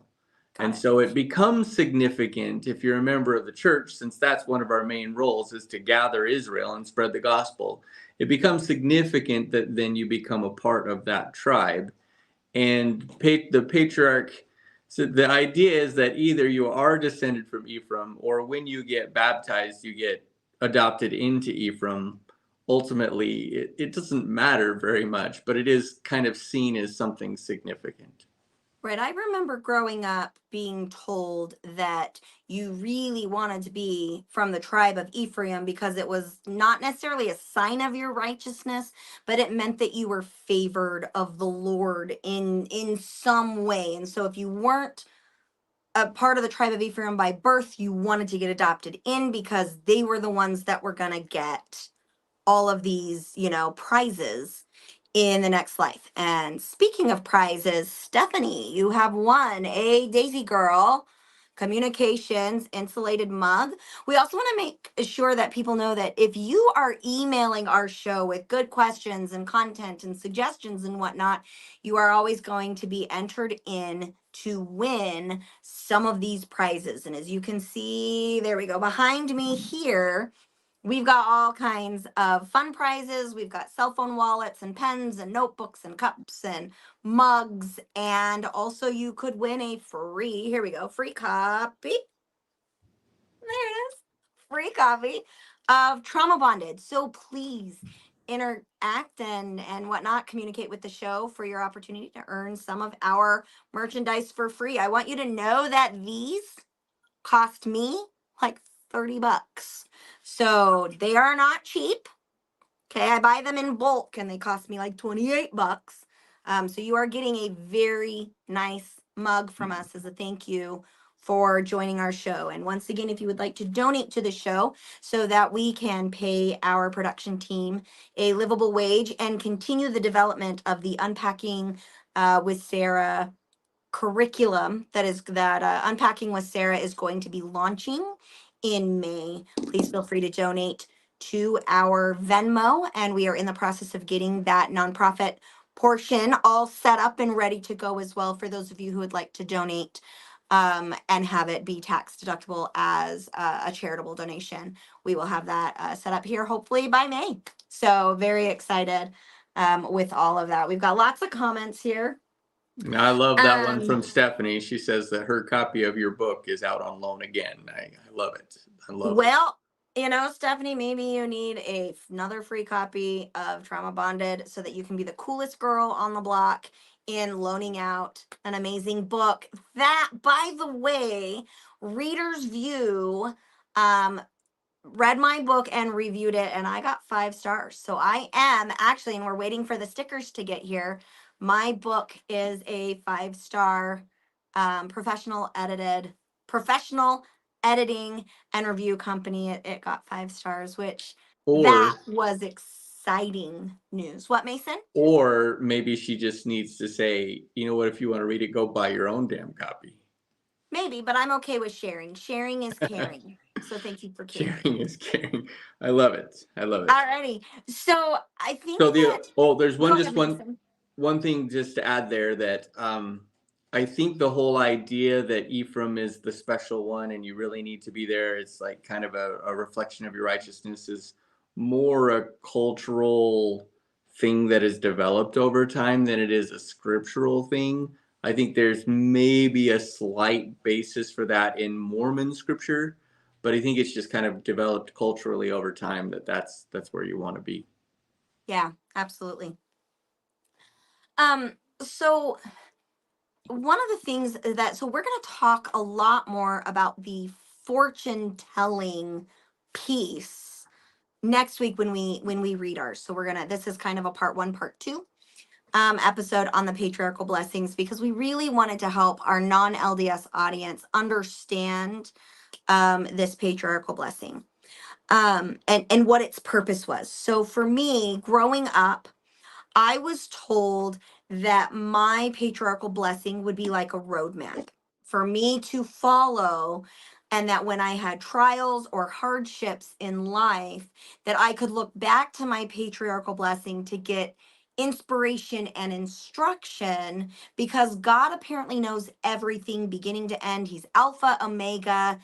And so it becomes significant if you're a member of the church, since that's one of our main roles is to gather Israel and spread the gospel. It becomes significant that then you become a part of that tribe. And the patriarch, so the idea is that either you are descended from Ephraim, or when you get baptized, you get adopted into Ephraim. Ultimately, it doesn't matter very much, but it is kind of seen as something significant.
Right. I remember growing up being told that you really wanted to be from the tribe of Ephraim because it was not necessarily a sign of your righteousness, but it meant that you were favored of the Lord in some way. And so if you weren't a part of the tribe of Ephraim by birth, you wanted to get adopted in because they were the ones that were going to get all of these, prizes in the next life. And speaking of prizes, Stephanie, you have won a Daisy Girl Communications insulated mug. We also want to make sure that people know that if you are emailing our show with good questions and content and suggestions and whatnot, you are always going to be entered in to win some of these prizes. And as you can see, there we go, behind me here, we've got all kinds of fun prizes. We've got cell phone wallets and pens and notebooks and cups and mugs. And also you could win a free copy. There it is. Free copy of Trauma Bonded. So please interact and whatnot, communicate with the show for your opportunity to earn some of our merchandise for free. I want you to know that these cost me like $30. So they are not cheap. Okay, I buy them in bulk and they cost me like $28. So you are getting a very nice mug from us as a thank you for joining our show. And once again, if you would like to donate to the show so that we can pay our production team a livable wage and continue the development of the Unpacking with Sarah curriculum that Unpacking with Sarah is going to be launching in May, please feel free to donate to our Venmo. And we are in the process of getting that nonprofit portion all set up and ready to go as well for those of you who would like to donate, and have it be tax deductible as a charitable donation. We will have that set up here hopefully by May. So very excited with all of that. We've got lots of comments here.
I love that one
Um,
from Stephanie. She says that her copy of your book is out on loan again. I love it. I love it.
Well, Stephanie, maybe you need another free copy of Trauma Bonded so that you can be the coolest girl on the block in loaning out an amazing book that, by the way, Reader's View read my book and reviewed it, and I got 5 stars. So I am actually, and we're waiting for the stickers to get here. My book is a 5-star professional editing and review company. It got 5 stars, which that
Or
was exciting news. What, Mason?
or maybe she just needs to say, you know what, if you want to read it, go buy your own damn copy.
Maybe, but I'm okay with sharing. Sharing is caring. So thank you for caring.
Sharing is caring. I love it. I love it.
Alrighty. So I think
So
that
there's
go ahead, Mason.
one thing just to add there that I think the whole idea that Ephraim is the special one and you really need to be there, it's like kind of a reflection of your righteousness, is more a cultural thing that is developed over time than it is a scriptural thing. I think there's maybe a slight basis for that in Mormon scripture, but I think it's just kind of developed culturally over time that's where you want to be.
Yeah, absolutely. So one of the things so we're going to talk a lot more about the fortune telling piece next week when we read ours. So this is kind of a part 1, part 2 episode on the patriarchal blessings, because we really wanted to help our non-LDS audience understand this patriarchal blessing and what its purpose was. So for me, growing up, I was told that my patriarchal blessing would be like a roadmap for me to follow, and that when I had trials or hardships in life, that I could look back to my patriarchal blessing to get inspiration and instruction, because God apparently knows everything beginning to end. He's Alpha, Omega.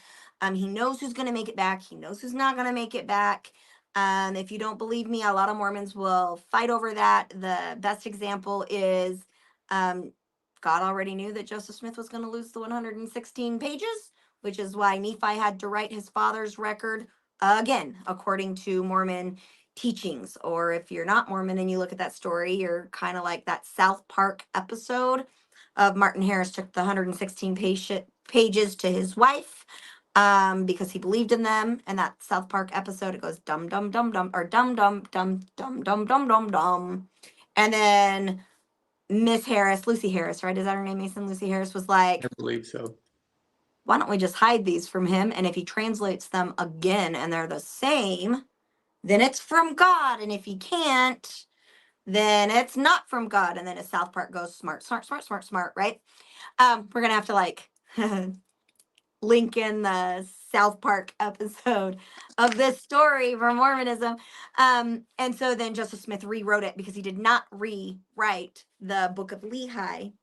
He knows who's going to make it back. He knows who's not going to make it back. If you don't believe me, a lot of Mormons will fight over that. The best example is God already knew that Joseph Smith was going to lose the 116 pages, which is why Nephi had to write his father's record again, according to Mormon teachings. Or if you're not Mormon and you look at that story, you're kind of like that South Park episode of Martin Harris took the 116 pages to his wife because he believed in them. And that South Park episode, it goes dum dum dum dum, or dum dum dum dum dum dum dum dum. And then Miss Harris, Lucy Harris, right? Is that her name, Mason? Lucy Harris was like,
I believe so.
why don't we just hide these from him? And if he translates them again and they're the same, then it's from God. And if he can't, then it's not from God. And then as South Park goes, smart, smart, smart, smart, smart, right? We're gonna have to like link in the South Park episode of this story for Mormonism. And so then Joseph Smith rewrote it because he did not rewrite the Book of Lehi.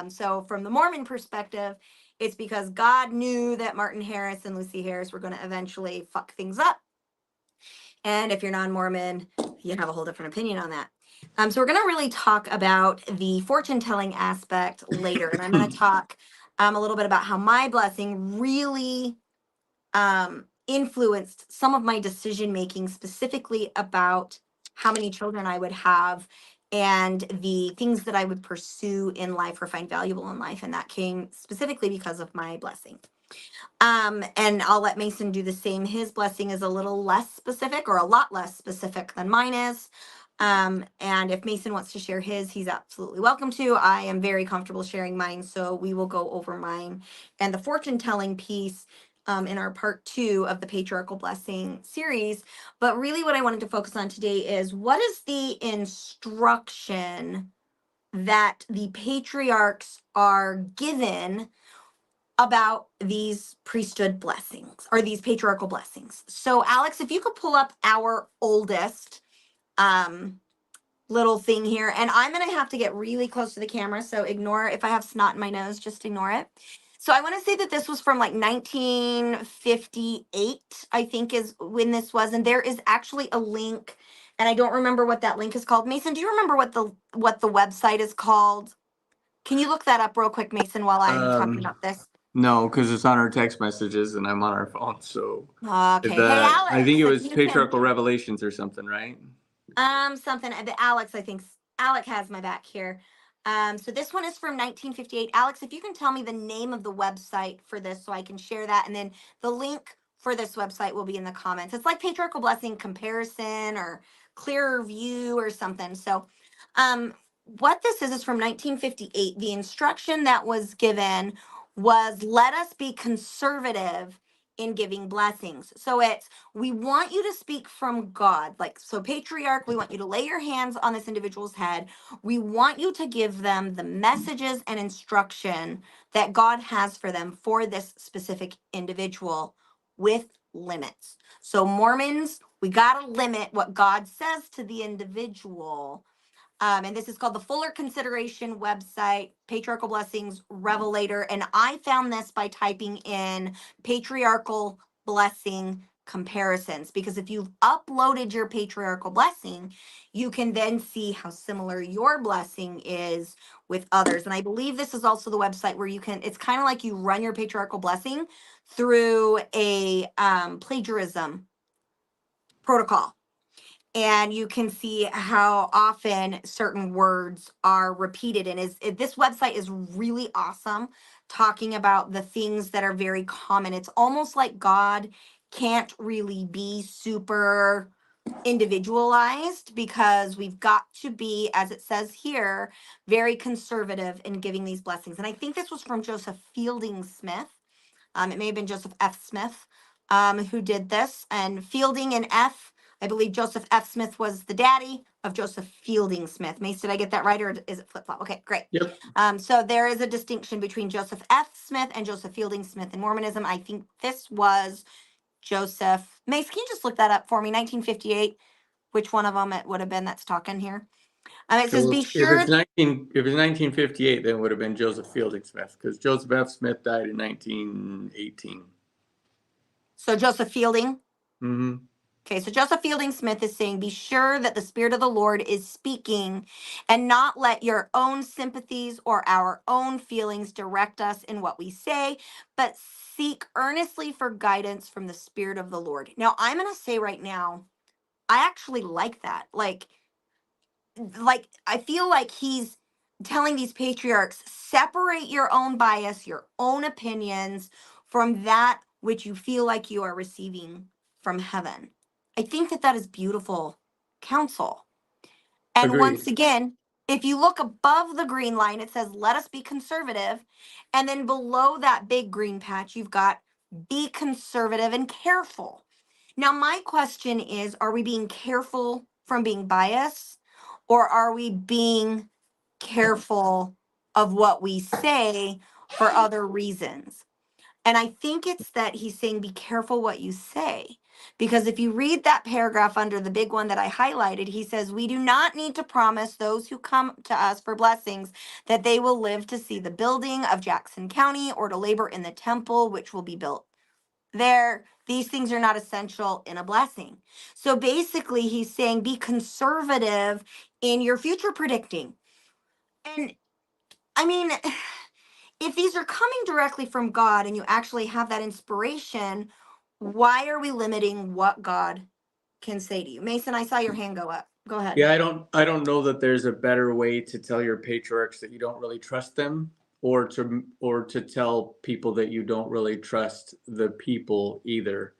So from the Mormon perspective, it's because God knew that Martin Harris and Lucy Harris were going to eventually fuck things up. And if you're non-Mormon, you have a whole different opinion on that. So we're going to really talk about the fortune-telling aspect later. And I'm going to talk a little bit about how my blessing really influenced some of my decision-making, specifically about how many children I would have and the things that I would pursue in life or find valuable in life. And that came specifically because of my blessing. And I'll let Mason do the same. His blessing is a little less specific, or a lot less specific than mine is. And if Mason wants to share his, he's absolutely welcome to. I am very comfortable sharing mine, so we will go over mine and the fortune telling piece in our part 2 of the Patriarchal Blessing series. But really what I wanted to focus on today is, what is the instruction that the patriarchs are given about these priesthood blessings, or these patriarchal blessings? So Alex, if you could pull up our oldest little thing here. And I'm going to have to get really close to the camera. So ignore if I have snot in my nose, just ignore it. So I want to say that this was from like 1958, I think is when this was. And there is actually a link, and I don't remember what that link is called. Mason, do you remember what the website is called? Can you look that up real quick, Mason, while I'm talking about this?
No, because it's on our text messages and I'm on our phone. So
Okay. Hey,
I think
Alex,
it
if
was
you can.
Patriarchal Revelations or something, right?
Something. Alex, I think Alex has my back here. So this one is from 1958. Alex, if you can tell me the name of the website for this, so I can share that, and then the link for this website will be in the comments. It's like Patriarchal Blessing Comparison or Clearer View or something. So, what this is from 1958. The instruction that was given was, let us be conservative in giving blessings. So it's, we want you to speak from God. Like, so patriarch, we want you to lay your hands on this individual's head. We want you to give them the messages and instruction that God has for them for this specific individual with limits. So Mormons, we got to limit what God says to the individual. And this is called the Fuller Consideration website, Patriarchal Blessings Revelator. And I found this by typing in Patriarchal Blessing comparisons, because if you've uploaded your patriarchal blessing, you can then see how similar your blessing is with others. And I believe this is also the website where you can, it's kind of like you run your patriarchal blessing through a plagiarism protocol, and you can see how often certain words are repeated. And this website is really awesome, talking about the things that are very common. It's almost like God can't really be super individualized, because we've got to be, as it says here, very conservative in giving these blessings. And I think this was from Joseph Fielding Smith. It may have been Joseph F. Smith who did this. And Fielding and F, I believe Joseph F. Smith was the daddy of Joseph Fielding Smith. Mace, did I get that right, or is it flip flop? Okay, great.
Yep.
So there is a distinction between Joseph F. Smith and Joseph Fielding Smith in Mormonism. I think this was Joseph. Mace, can you just look that up for me? 1958. Which one of them it would have been that's talking here? It says,
So
be
if
sure.
it's 1958, then it would have been Joseph Fielding Smith, because Joseph F. Smith died in 1918.
So Joseph Fielding.
Mm-hmm.
Okay, so Joseph Fielding Smith is saying, be sure that the Spirit of the Lord is speaking, and not let your own sympathies or our own feelings direct us in what we say, but seek earnestly for guidance from the Spirit of the Lord. Now, I'm going to say right now, I actually like that. Like I feel like he's telling these patriarchs, separate your own bias, your own opinions from that which you feel like you are receiving from heaven. I think that that is beautiful counsel. And once
Agreed.
again, if you look above the green line, it says, let us be conservative. And then below that big green patch, you've got, be conservative and careful. Now, my question is, are we being careful from being biased, or are we being careful of what we say for other reasons? And I think it's that he's saying, be careful what you say. Because if you read that paragraph under the big one that I highlighted, he says, we do not need to promise those who come to us for blessings that they will live to see the building of Jackson County or to labor in the temple which will be built there. These things are not essential in a blessing. So basically, he's saying, be conservative in your future predicting. And I mean, if these are coming directly from God and you actually have that inspiration, why are we limiting what God can say to you? Mason, I saw your hand go up. Go ahead.
Yeah, I don't know that there's a better way to tell your patriarchs that you don't really trust them, or to tell people that you don't really trust the people either.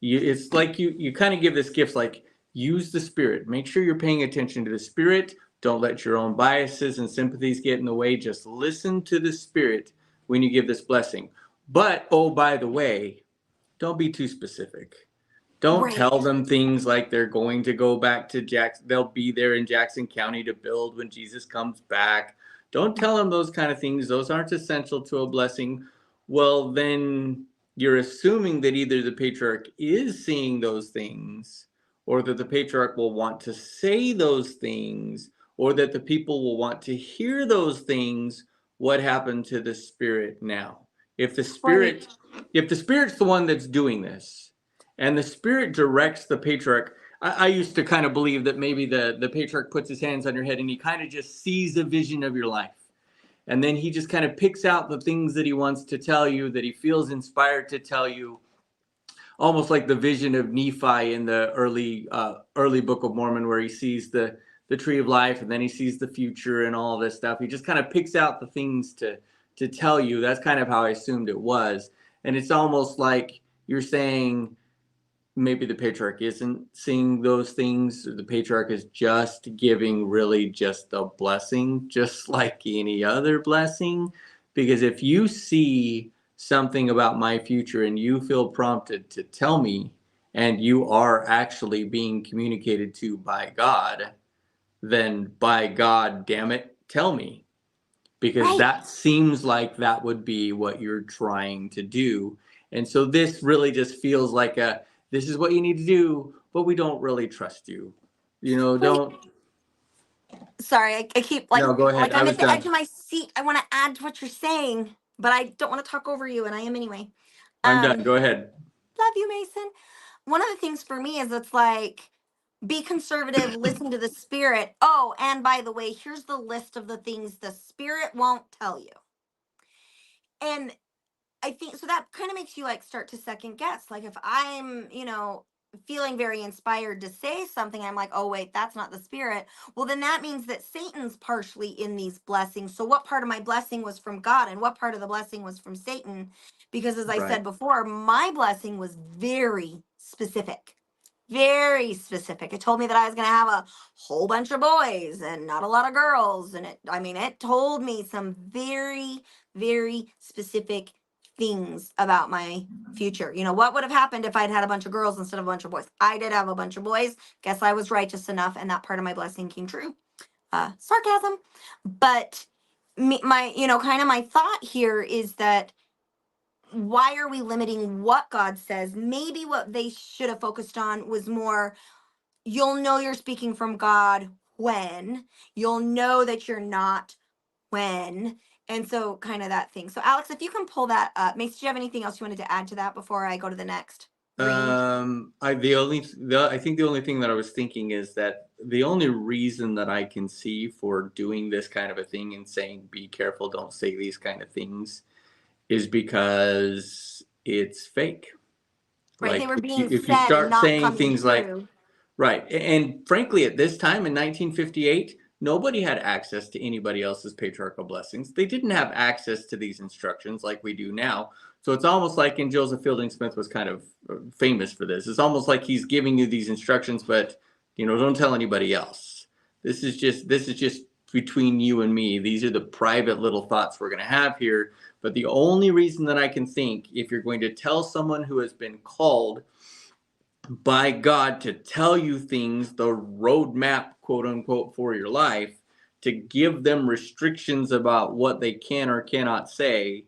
It's like you kind of give this gift, like, use the Spirit. Make sure you're paying attention to the Spirit. Don't let your own biases and sympathies get in the way. Just listen to the Spirit when you give this blessing. But, oh, by the way, don't be too specific. Don't
Right.
tell them things like they're going to go back to Jackson. They'll be there in Jackson County to build when Jesus comes back. Don't tell them those kind of things. Those aren't essential to a blessing. Well, then you're assuming that either the patriarch is seeing those things, or that the patriarch will want to say those things, or that the people will want to hear those things, what happened to the spirit now? If the spirit, if the spirit's the one that's doing this, and the spirit directs the patriarch, I used to kind of believe that maybe the patriarch puts his hands on your head and he kind of just sees a vision of your life. And then he just kind of picks out the things that he wants to tell you, that he feels inspired to tell you, almost like the vision of Nephi in the early Book of Mormon, where he sees the tree of life, and then he sees the future and all this stuff. He just kind of picks out the things to tell you. That's kind of how I assumed it was. And it's almost like you're saying maybe the patriarch isn't seeing those things. The patriarch is just giving really just a blessing, just like any other blessing. Because if you see something about my future and you feel prompted to tell me, and you are actually being communicated to by God, then by God, damn it, tell me. Because that seems like that would be what you're trying to do. And so this really just feels like this is what you need to do, but we don't really trust you. Don't.
Sorry, I keep like,
No, go ahead.
like
I
I'm
was
at the edge
done.
of my seat. I want to add to what you're saying, but I don't want to talk over you, and I am anyway.
I'm done. Go ahead.
Love you, Mason. One of the things for me is it's like, be conservative, listen to the spirit. Oh, and by the way, here's the list of the things the spirit won't tell you. And I think so that kind of makes you like start to second guess. Like if I'm, feeling very inspired to say something, I'm like, oh, wait, that's not the spirit. Well, then that means that Satan's partially in these blessings. So what part of my blessing was from God and what part of the blessing was from Satan? Because as I said before, my blessing was very specific. Very specific. It told me that I was going to have a whole bunch of boys and not a lot of girls. And it told me some very, very specific things about my future. What would have happened if I'd had a bunch of girls instead of a bunch of boys? I did have a bunch of boys. Guess I was righteous enough, and that part of my blessing came true. Sarcasm. But my kind of my thought here is that why are we limiting what God says? Maybe what they should have focused on was more, you'll know you're speaking from God when, you'll know that you're not when. And so kind of that thing. So Alex, if you can pull that up. Mace, do you have anything else you wanted to add to that before I go to the next?
I think the only thing that I was thinking is that the only reason that I can see for doing this kind of a thing and saying, be careful, don't say these kind of things, is because it's fake.
Right,
Like
they were being
if you
said and
start
not
saying
coming
things like,
true.
right, and frankly, at this time in 1958, nobody had access to anybody else's patriarchal blessings. They didn't have access to these instructions like we do now. So it's almost like, and Joseph Fielding Smith was kind of famous for this. It's almost like he's giving you these instructions, but don't tell anybody else. This is just between you and me. These are the private little thoughts we're going to have here. But the only reason that I can think, if you're going to tell someone who has been called by God to tell you things, the roadmap, quote unquote, for your life, to give them restrictions about what they can or cannot say,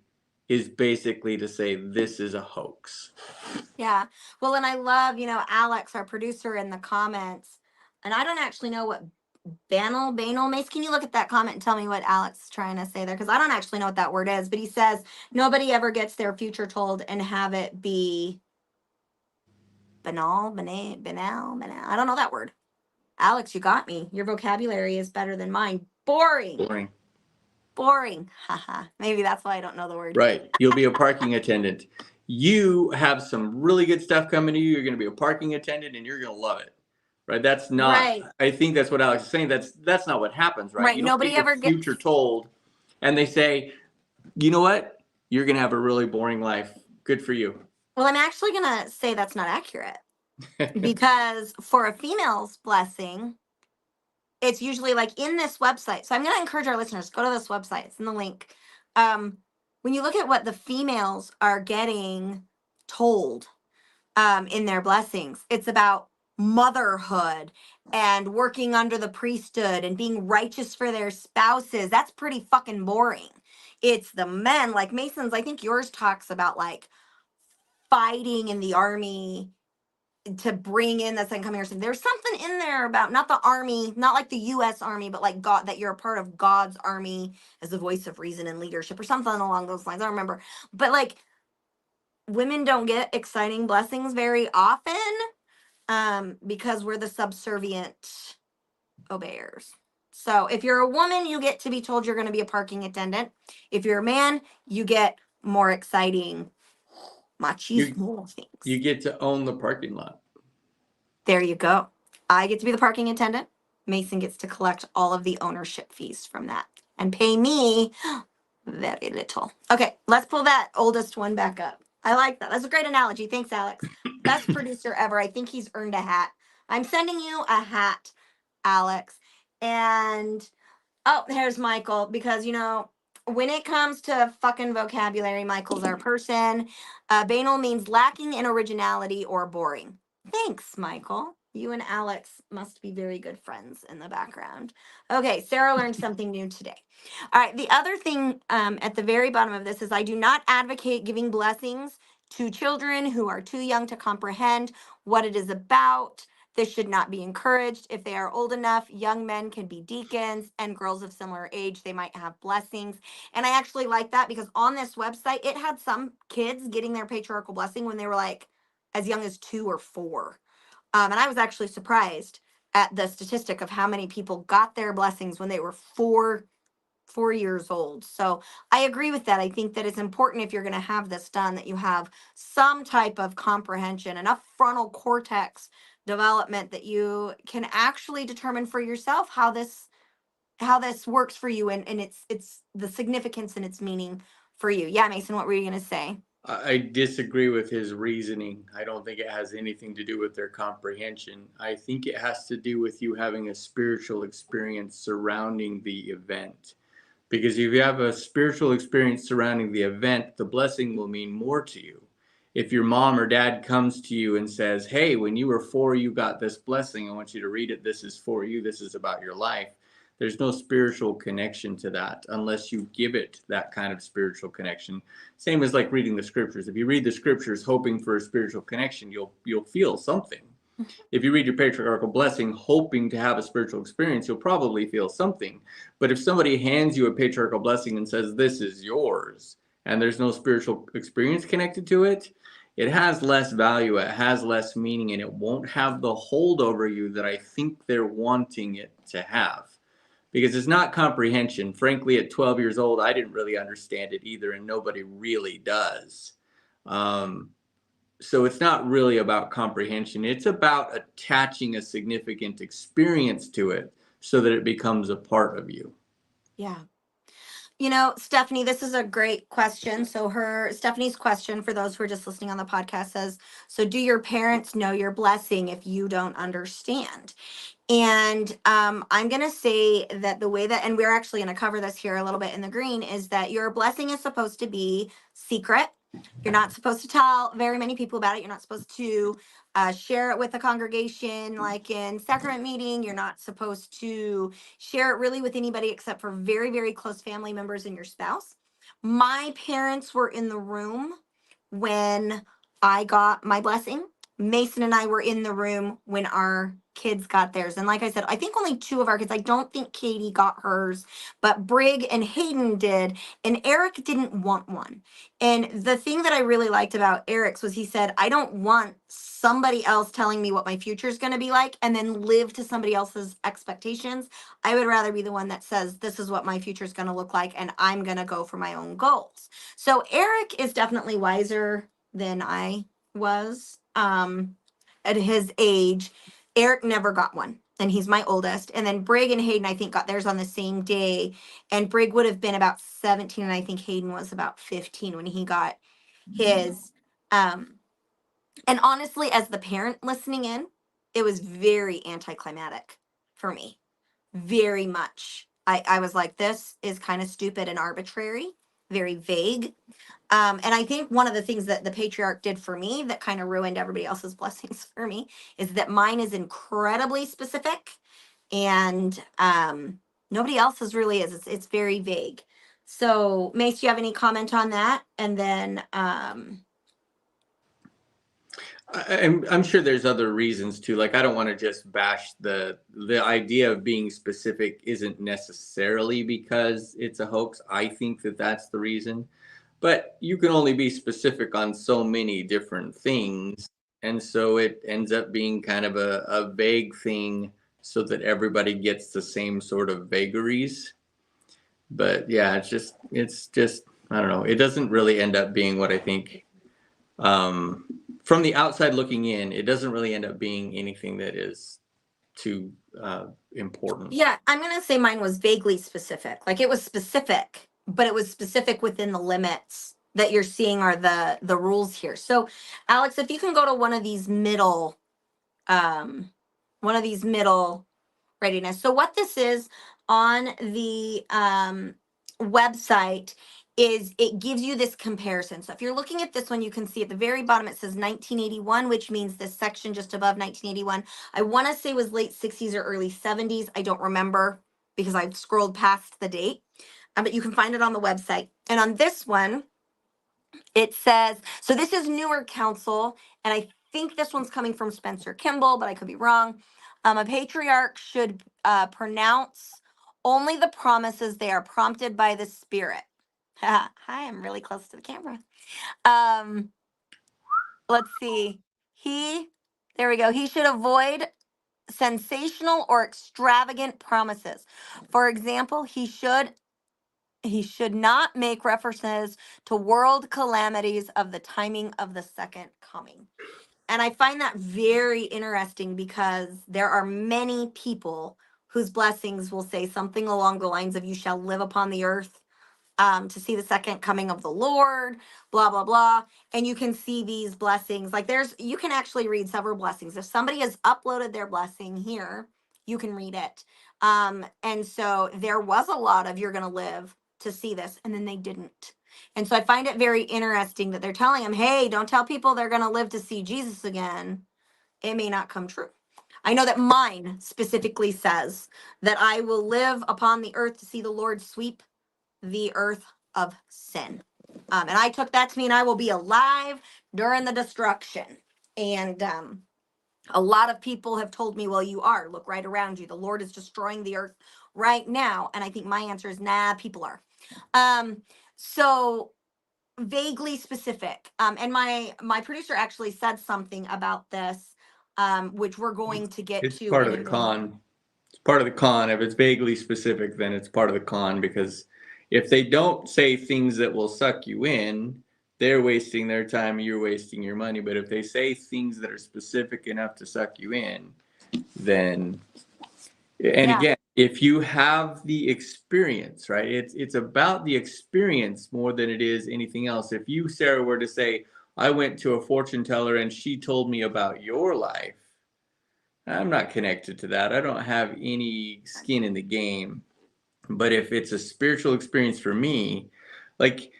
is basically to say this is a hoax.
Yeah. Well, and I love, Alex, our producer, in the comments. And I don't actually know what Banal, Mace, can you look at that comment and tell me what Alex is trying to say there? Because I don't actually know what that word is, but he says nobody ever gets their future told and have it be banal. I don't know that word. Alex, you got me. Your vocabulary is better than mine. Boring. Haha. Maybe that's why I don't know the word.
Right. You'll be a parking attendant. You have some really good stuff coming to you. You're going to be a parking attendant and you're going to love it. Right. That's not,
Right.
I think that's what Alex is saying. That's not what happens, right?
Right.
You don't
Nobody
get your
ever gets
future told and they say, you know what? You're going to have a really boring life. Good for you.
Well, I'm actually going to say that's not accurate because for a female's blessing, it's usually like in this website. So I'm going to encourage our listeners, go to this website. It's in the link. When you look at what the females are getting told in their blessings, it's about motherhood and working under the priesthood and being righteous for their spouses. That's pretty fucking boring. It's the men, like Mason's, I think yours talks about like fighting in the army to bring in the second coming or something. There's something in there about not the army, not like the US Army, but like God, that you're a part of God's army as the voice of reason and leadership or something along those lines. I don't remember. But like women don't get exciting blessings very often because we're the subservient obeyers. So if you're a woman, you get to be told you're going to be a parking attendant. If you're a man, you get more exciting machismo things.
You get to own the parking lot.
There you go. I get to be the parking attendant. Mason gets to collect all of the ownership fees from that and pay me very little. Okay, let's pull that oldest one back up. I like that. That's a great analogy. Thanks, Alex. Best producer ever. I think he's earned a hat. I'm sending you a hat, Alex. And oh, there's Michael, because when it comes to fucking vocabulary, Michael's our person. Banal means lacking in originality or boring. Thanks, Michael. You and Alex must be very good friends in the background. Okay, Sarah learned something new today. All right, the other thing at the very bottom of this is I do not advocate giving blessings to children who are too young to comprehend what it is about. This should not be encouraged. If they are old enough, young men can be deacons, and girls of similar age, they might have blessings. And I actually like that because on this website, it had some kids getting their patriarchal blessing when they were like as young as 2 or 4. And I was actually surprised at the statistic of how many people got their blessings when they were 4 years old. So I agree with that. I think that it's important if you're going to have this done that you have some type of comprehension, enough frontal cortex development that you can actually determine for yourself how this works for you and it's the significance and its meaning for you. Yeah, Mason, what were you going to say?
I disagree with his reasoning. I don't think it has anything to do with their comprehension. I think it has to do with you having a spiritual experience surrounding the event. Because if you have a spiritual experience surrounding the event, the blessing will mean more to you. If your mom or dad comes to you and says, hey, when you were 4, you got this blessing. I want you to read it. This is for you. This is about your life. There's no spiritual connection to that unless you give it that kind of spiritual connection. Same as like reading the scriptures. If you read the scriptures hoping for a spiritual connection, you'll feel something. If you read your patriarchal blessing hoping to have a spiritual experience, you'll probably feel something. But if somebody hands you a patriarchal blessing and says, this is yours, and there's no spiritual experience connected to it, it has less value, it has less meaning, and it won't have the hold over you that I think they're wanting it to have. Because it's not comprehension. Frankly, at 12 years old, I didn't really understand it either, and nobody really does. So it's not really about comprehension. It's about attaching a significant experience to it so that it becomes a part of you.
Yeah. Stephanie, this is a great question. So Stephanie's question for those who are just listening on the podcast says, so do your parents know your blessing if you don't understand? And I'm going to say that the way that, and we're actually going to cover this here a little bit in the green, is that your blessing is supposed to be secret. You're not supposed to tell very many people about it. You're not supposed to share it with the congregation, like in sacrament meeting. You're not supposed to share it really with anybody except for very, very close family members and your spouse. My parents were in the room when I got my blessing. Mason and I were in the room when our kids got theirs. And like I said, I think only 2 of our kids, I don't think Katie got hers, but Brig and Hayden did. And Eric didn't want one. And the thing that I really liked about Eric's was he said, I don't want somebody else telling me what my future is going to be like and then live to somebody else's expectations. I would rather be the one that says, this is what my future is going to look like, and I'm going to go for my own goals. So Eric is definitely wiser than I was at his age. Eric never got one, and he's my oldest. And then Brig and Hayden, I think, got theirs on the same day. And Brig would have been about 17, and I think Hayden was about 15 when he got his. And honestly, as the parent listening in, it was very anticlimactic for me. Very much. I was like, this is kind of stupid and arbitrary, very vague. And I think one of the things that the patriarch did for me that kind of ruined everybody else's blessings for me is that mine is incredibly specific, and nobody else's really is. It's very vague. So, Mace, do you have any comment on that? And then
I'm sure there's other reasons too. Like, I don't want to just bash the idea of being specific isn't necessarily because it's a hoax. I think that that's the reason, but you can only be specific on so many different things, and so it ends up being kind of a vague thing, so that everybody gets the same sort of vagaries. But yeah, it's just I don't know. It doesn't really end up being what I think. Um, from the outside looking in, it doesn't really end up being anything that is too important.
Yeah, I'm gonna say mine was vaguely specific. Like it was specific, but it was specific within the limits that you're seeing are the rules here. So, Alex, if you can go to um, one of these middle readiness. So what this is on the website is it gives you this comparison. So if you're looking at this one, you can see at the very bottom it says 1981, which means this section just above 1981. I want to say was late 60s or early 70s. I don't remember because I've scrolled past the date, but you can find it on the website. And on this one, it says, so this is newer counsel, and I think this one's coming from Spencer Kimball, but I could be wrong. A patriarch should pronounce only the promises they are prompted by the Spirit. Hi, I'm really close to the camera. Um, let's see. There we go. He should avoid sensational or extravagant promises. For example, he should not make references to world calamities of the timing of the second coming. And I find that very interesting because there are many people whose blessings will say something along the lines of, you shall live upon the earth to see the second coming of the Lord, blah, blah, blah. And you can see these blessings. Like you can actually read several blessings. If somebody has uploaded their blessing here, you can read it. And so there was a lot of, you're going to live to see this, and then they didn't. And so I find it very interesting that they're telling them, hey, don't tell people they're going to live to see Jesus again. It may not come true. I know that mine specifically says that I will live upon the earth to see the Lord sweep the earth of sin. And I took that to mean I will be alive during the destruction. And a lot of people have told me, well, you are. Look right around you. The Lord is destroying the earth right now. And I think my answer is, nah, people are. So vaguely specific. And my producer actually said something about this, which we're going to get
It's
to
part
in
of
a
the
minute.
con. It's part of the con. If it's vaguely specific, then it's part of the con, because if they don't say things that will suck you in, they're wasting their time, you're wasting your money. But if they say things that are specific enough to suck you in, then, and
Yeah.
again, if you have the experience, right? It's about the experience more than it is anything else. If you, Sarah, were to say, I went to a fortune teller and she told me about your life, I'm not connected to that. I don't have any skin in the game. But if it's a spiritual experience for me, like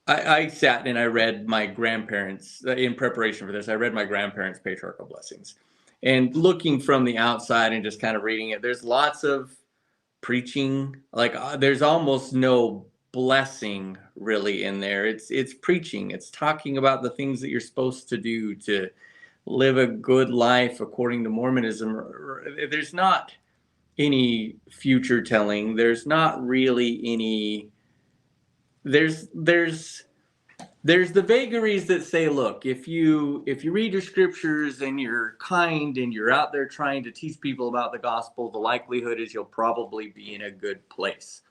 I sat and I read my grandparents, in preparation for this, I read my grandparents' patriarchal blessings. And looking from the outside and just kind of reading it, there's lots of preaching. Like there's almost no blessing really in there. It's preaching. It's talking about the things that you're supposed to do to live a good life according to Mormonism. There's not any future telling. There's not really any. There's the vagaries that say, look, if you read your scriptures and you're kind and you're out there trying to teach people about the gospel, the likelihood is you'll probably be in a good place.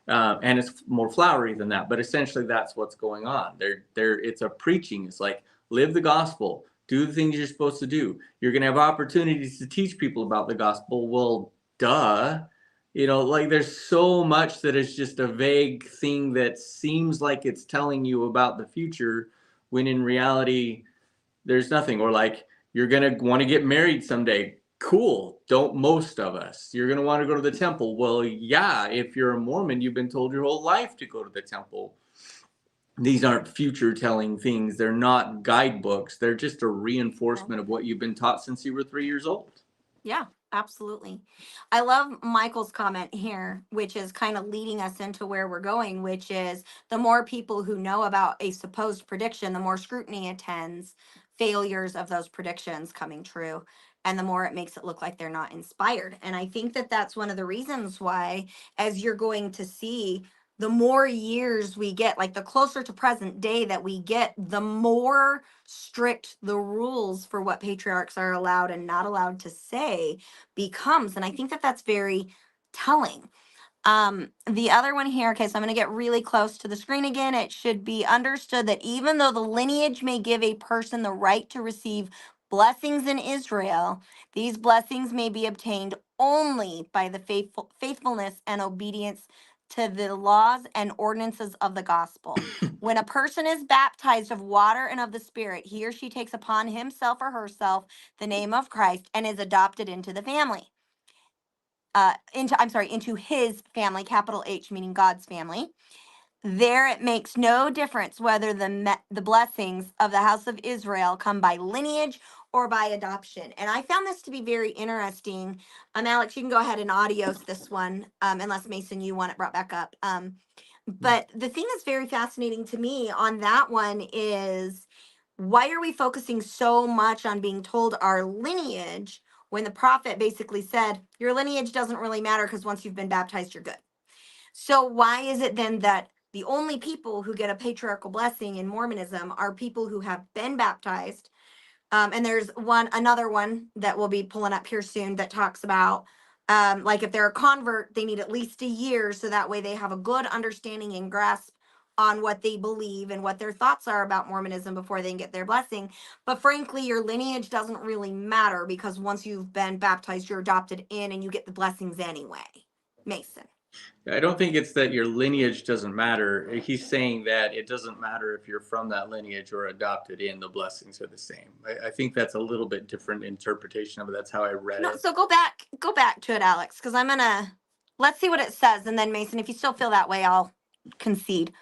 And it's more flowery than that, but essentially that's what's going on. It's a preaching. It's like, live the gospel, do the things you're supposed to do. You're going to have opportunities to teach people about the gospel. Well, duh. Like there's so much that is just a vague thing that seems like it's telling you about the future, when in reality, there's nothing. Or like, you're going to want to get married someday. Cool. Don't most of us. You're going to want to go to the temple. Well, yeah, if you're a Mormon, you've been told your whole life to go to the temple. These aren't future telling things. They're not guidebooks. They're just a reinforcement of what you've been taught since you were 3 years old.
Yeah, absolutely. I love Michael's comment here, which is kind of leading us into where we're going, which is the more people who know about a supposed prediction, the more scrutiny it tends failures of those predictions coming true, and the more it makes it look like they're not inspired. And I think that that's one of the reasons why, as you're going to see, the more years we get, like the closer to present day that we get, the more strict the rules for what patriarchs are allowed and not allowed to say becomes. And I think that that's very telling. The other one here, okay, so I'm going to get really close to the screen again. It should be understood that even though the lineage may give a person the right to receive blessings in Israel, these blessings may be obtained only by the faithfulness and obedience to the laws and ordinances of the gospel. When a person is baptized of water and of the Spirit, he or she takes upon himself or herself the name of Christ and is adopted into the family. Into his family, capital H, meaning God's family. There it makes no difference whether the blessings of the house of Israel come by lineage or by adoption. And I found this to be very interesting. Alex, you can go ahead and audios this one, unless Mason, you want it brought back up. But the thing that's very fascinating to me on that one is, why are we focusing so much on being told our lineage when the prophet basically said your lineage doesn't really matter because once you've been baptized, you're good? So why is it then that the only people who get a patriarchal blessing in Mormonism are people who have been baptized? And there's another one that we'll be pulling up here soon that talks about, like if they're a convert, they need at least a year so that way they have a good understanding and grasp on what they believe and what their thoughts are about Mormonism before they can get their blessing. But frankly, your lineage doesn't really matter because once you've been baptized, you're adopted in and you get the blessings anyway. Mason.
I don't think it's that your lineage doesn't matter. He's saying that it doesn't matter if you're from that lineage or adopted in, the blessings are the same. I think that's a little bit different interpretation of it. That's how I read
No,
it.
so go back to it, Alex, because let's see what it says. And then Mason, if you still feel that way, I'll concede.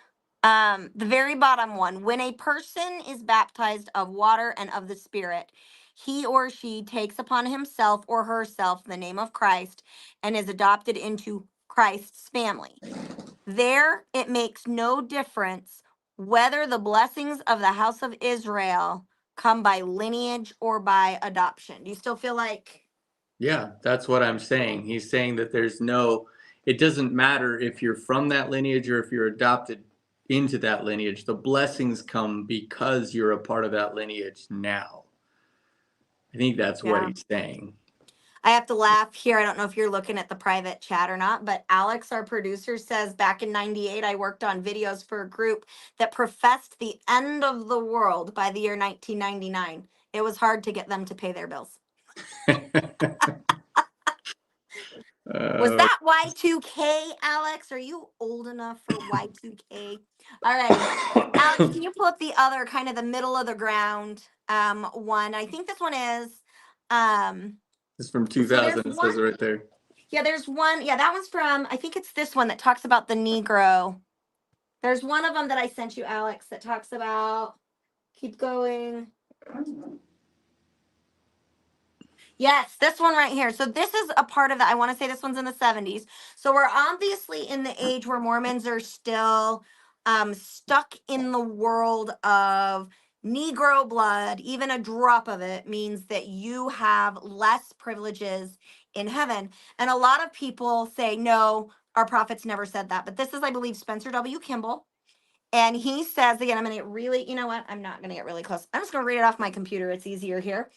The very bottom one, when a person is baptized of water and of the Spirit, he or she takes upon himself or herself the name of Christ and is adopted into Christ's family. There, it makes no difference whether the blessings of the house of Israel come by lineage or by adoption. Do you still feel like?
Yeah, that's what I'm saying. He's saying that it doesn't matter if you're from that lineage or if you're adopted into that lineage. The blessings come because you're a part of that lineage now. I think that's what
Yeah.
he's saying.
I have to laugh here. I don't know if you're looking at the private chat or not, but Alex, our producer, says back in 98, I worked on videos for a group that professed the end of the world by the year 1999. It was hard to get them to pay their bills. Was that Y2K, Alex? Are you old enough for Y2K? Alrighty. Alex, can you pull up the other kind of the middle of the ground one? I think this one is
It's from
so
2000. It says it right there.
Yeah, there's one. Yeah, that one's from, I think it's this one that talks about the Negro. There's one of them that I sent you, Alex, that talks about, keep going. Yes, this one right here. So this is a part of that. I want to say this one's in the 70s. So we're obviously in the age where Mormons are still stuck in the world of Negro blood. Even a drop of it means that you have less privileges in heaven. And a lot of people say, no, our prophets never said that. But this is, I believe, Spencer W. Kimball. And he says, again, I'm going to get really, you know what? I'm not going to get really close. I'm just going to read it off my computer. It's easier here.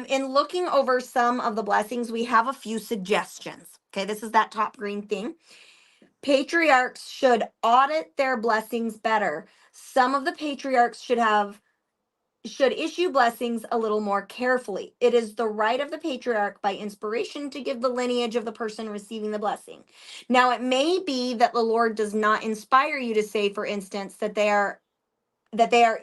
In looking over some of the blessings, we have a few suggestions. Okay, this is that top green thing. Patriarchs should audit their blessings better. Some of the patriarchs should issue blessings a little more carefully. It is the right of the patriarch by inspiration to give the lineage of the person receiving the blessing. Now, it may be that the Lord does not inspire you to say, for instance, that they are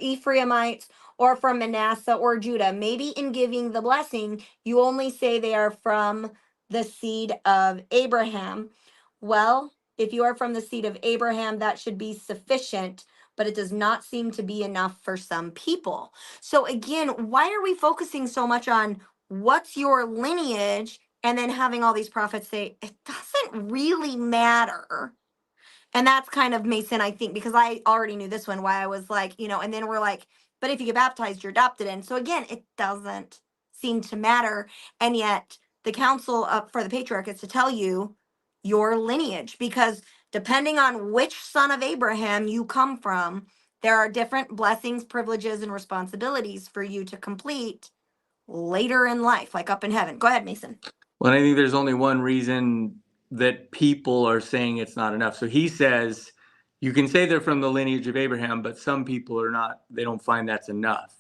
Ephraimites or from Manasseh or Judah. Maybe in giving the blessing, you only say they are from the seed of Abraham. Well, if you are from the seed of Abraham, that should be sufficient, but it does not seem to be enough for some people. So again, why are we focusing so much on what's your lineage and then having all these prophets say it doesn't really matter? And that's kind of Mason, I think, because I already knew this one, why I was like, and then we're like, But if you get baptized, you're adopted in. So again, it doesn't seem to matter. And yet the council for the patriarch is to tell you your lineage, because depending on which son of Abraham you come from, there are different blessings, privileges, and responsibilities for you to complete later in life, like up in heaven. Go ahead, Mason.
Well, I think there's only one reason that people are saying it's not enough. So he says you can say they're from the lineage of Abraham, but some people are not, they don't find that's enough.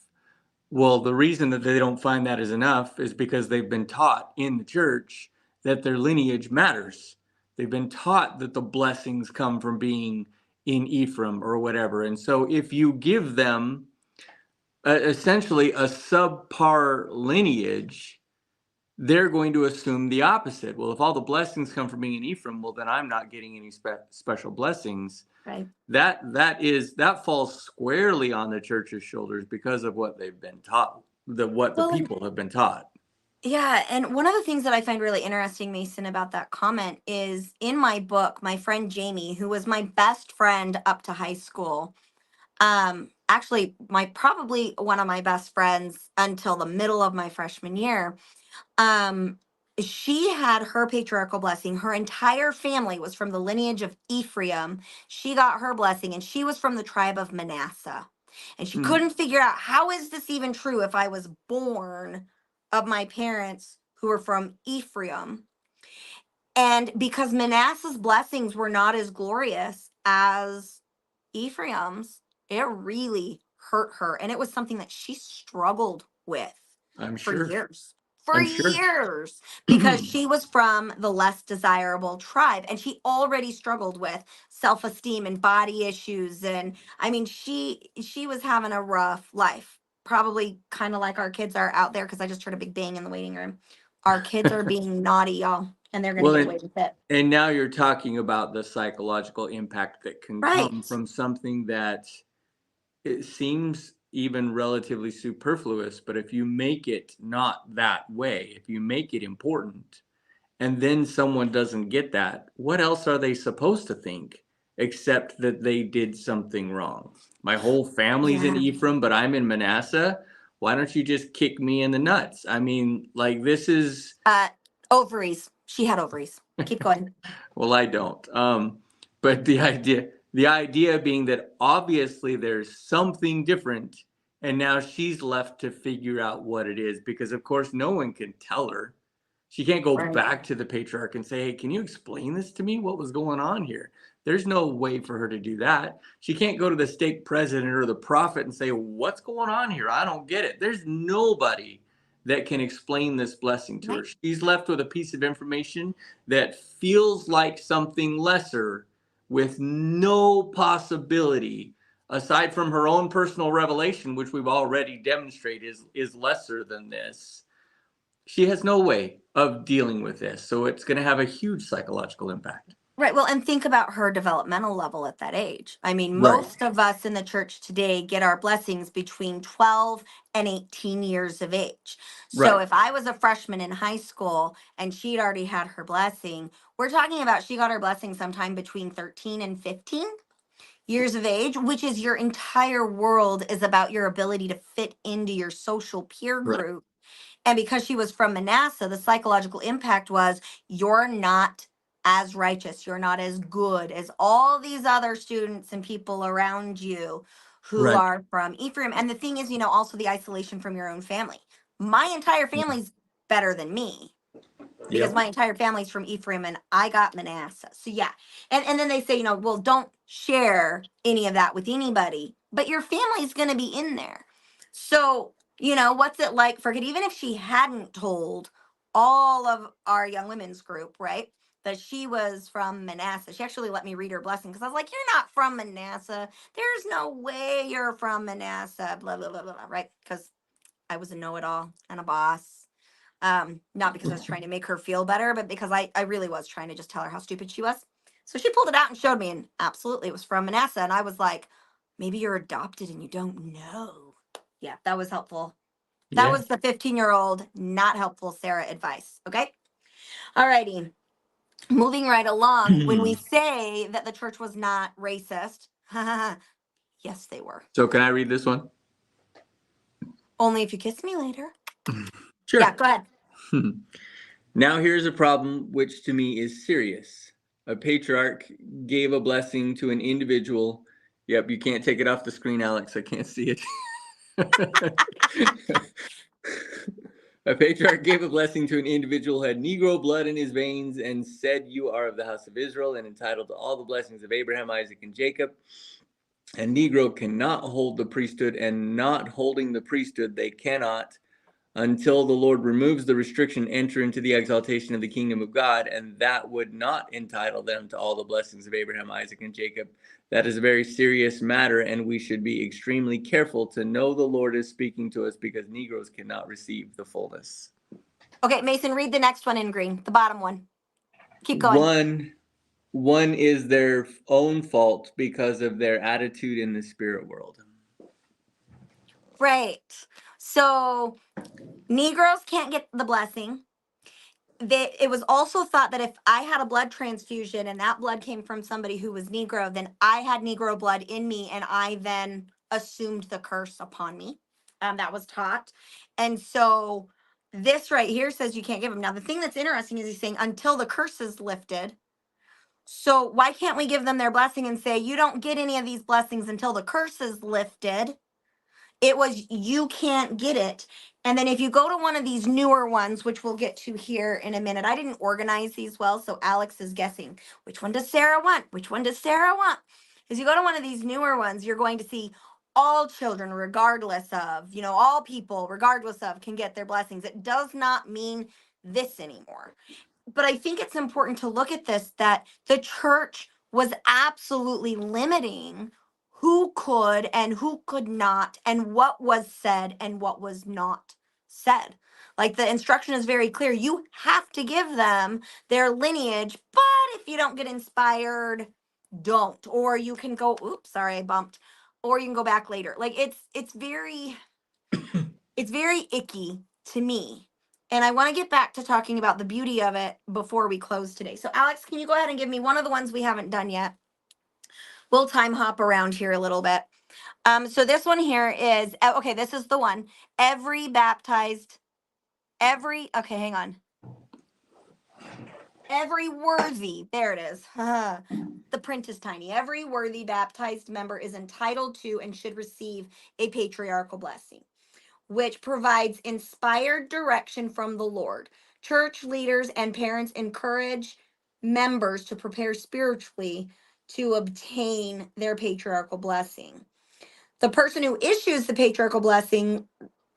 Well, the reason that they don't find that is enough is because they've been taught in the church that their lineage matters. They've been taught that the blessings come from being in Ephraim or whatever. And so if you give them essentially a subpar lineage, they're going to assume the opposite. Well, if all the blessings come from being in Ephraim, well, then I'm not getting any special blessings.
Right.
That falls squarely on the church's shoulders because of what they've been taught, the people have been taught.
Yeah, and one of the things that I find really interesting, Mason, about that comment is in my book, my friend Jamie, who was my best friend up to high school, actually probably one of my best friends until the middle of my freshman year. She had her patriarchal blessing. Her entire family was from the lineage of Ephraim. She got her blessing, and she was from the tribe of Manasseh. And she couldn't figure out, how is this even true if I was born of my parents who were from Ephraim? And because Manasseh's blessings were not as glorious as Ephraim's, it really hurt her. And it was something that she struggled with for years. For years, because she was from the less desirable tribe, and she already struggled with self-esteem and body issues. And I mean, she was having a rough life, probably kind of like our kids are out there, because I just heard a big bang in the waiting room. Our kids are being naughty, y'all, and they're going to get away with it.
And now you're talking about the psychological impact that can come from something that it seems even relatively superfluous, but if you make it not that way, if you make it important, and then someone doesn't get that, what else are they supposed to think except that they did something wrong? My whole family's in Ephraim, but I'm in Manasseh. Why don't you just kick me in the nuts? I mean, like, this is
ovaries. She had ovaries. Keep going.
Well, I don't. But the idea being that obviously there's something different, and now she's left to figure out what it is, because of course no one can tell her. She can't go back to the patriarch and say, hey, can you explain this to me? What was going on here? There's no way for her to do that. She can't go to the stake president or the prophet and say, what's going on here? I don't get it. There's nobody that can explain this blessing to her. She's left with a piece of information that feels like something lesser, with no possibility, aside from her own personal revelation, which we've already demonstrated is lesser than this. She has no way of dealing with this. So it's going to have a huge psychological impact.
Right. Well, and think about her developmental level at that age. I mean, most of us in the church today get our blessings between 12 and 18 years of age. So if I was a freshman in high school and she'd already had her blessing, we're talking about she got her blessing sometime between 13 and 15 years of age, which is your entire world is about your ability to fit into your social peer group. And because she was from Manasseh, the psychological impact was, you're not as righteous, you're not as good as all these other students and people around you who are from Ephraim. And the thing is, also the isolation from your own family. My entire family's better than me, because my entire family's from Ephraim and I got Manasseh. So yeah. And then they say, well, don't share any of that with anybody, but your family's going to be in there. So, what's it like for, even if she hadn't told all of our young women's group, right, that she was from Manasseh, she actually let me read her blessing, because I was like, you're not from Manasseh. There's no way you're from Manasseh, blah, blah, blah, blah, right? Because I was a know-it-all and a boss. Not because I was trying to make her feel better, but because I really was trying to just tell her how stupid she was. So she pulled it out and showed me, and absolutely it was from Manasseh. And I was like, maybe you're adopted and you don't know. Yeah, that was helpful. That was the 15-year-old, not helpful Sarah advice. Okay. All righty. Moving right along. When we say that the church was not racist, yes, they were.
So can I read this one?
Only if you kiss me later.
Sure.
Yeah, go ahead.
Now here's a problem which to me is serious. A patriarch gave a blessing to an individual. Yep, you can't take it off the screen, Alex. I can't see it. A patriarch gave a blessing to an individual who had Negro blood in his veins and said, "You are of the house of Israel and entitled to all the blessings of Abraham, Isaac, and Jacob." And Negro cannot hold the priesthood, and not holding the priesthood, they cannot, until the Lord removes the restriction, enter into the exaltation of the kingdom of God, and that would not entitle them to all the blessings of Abraham, Isaac, and Jacob. That is a very serious matter, and we should be extremely careful to know the Lord is speaking to us, because Negroes cannot receive the fullness.
Okay, Mason, read the next one in green, the bottom one. Keep going.
One is their own fault because of their attitude in the spirit world.
Right. So Negroes can't get the blessing. It was also thought that if I had a blood transfusion and that blood came from somebody who was Negro, then I had Negro blood in me, and I then assumed the curse upon me. That was taught. And so this right here says you can't give them. Now, the thing that's interesting is he's saying until the curse is lifted. So why can't we give them their blessing and say, you don't get any of these blessings until the curse is lifted? It was, you can't get it. And then if you go to one of these newer ones, which we'll get to here in a minute, I didn't organize these well, so Alex is guessing, which one does Sarah want? Which one does Sarah want? As you go to one of these newer ones, you're going to see all children, regardless of, all people, regardless of, can get their blessings. It does not mean this anymore. But I think it's important to look at this, that the church was absolutely limiting who could and who could not, and what was said and what was not said. Like, the instruction is very clear. You have to give them their lineage, but if you don't get inspired, don't. Or you can go, oops, sorry, I bumped. Or you can go back later. Like, it's very icky to me. And I want to get back to talking about the beauty of it before we close today. So, Alex, can you go ahead and give me one of the ones we haven't done yet? We'll time hop around here a little bit. So this one here is, okay, this is the one. Okay, hang on. Every worthy, there it is. The print is tiny. Every worthy baptized member is entitled to and should receive a patriarchal blessing, which provides inspired direction from the Lord. Church leaders and parents encourage members to prepare spiritually to obtain their patriarchal blessing. The person who issues the patriarchal blessing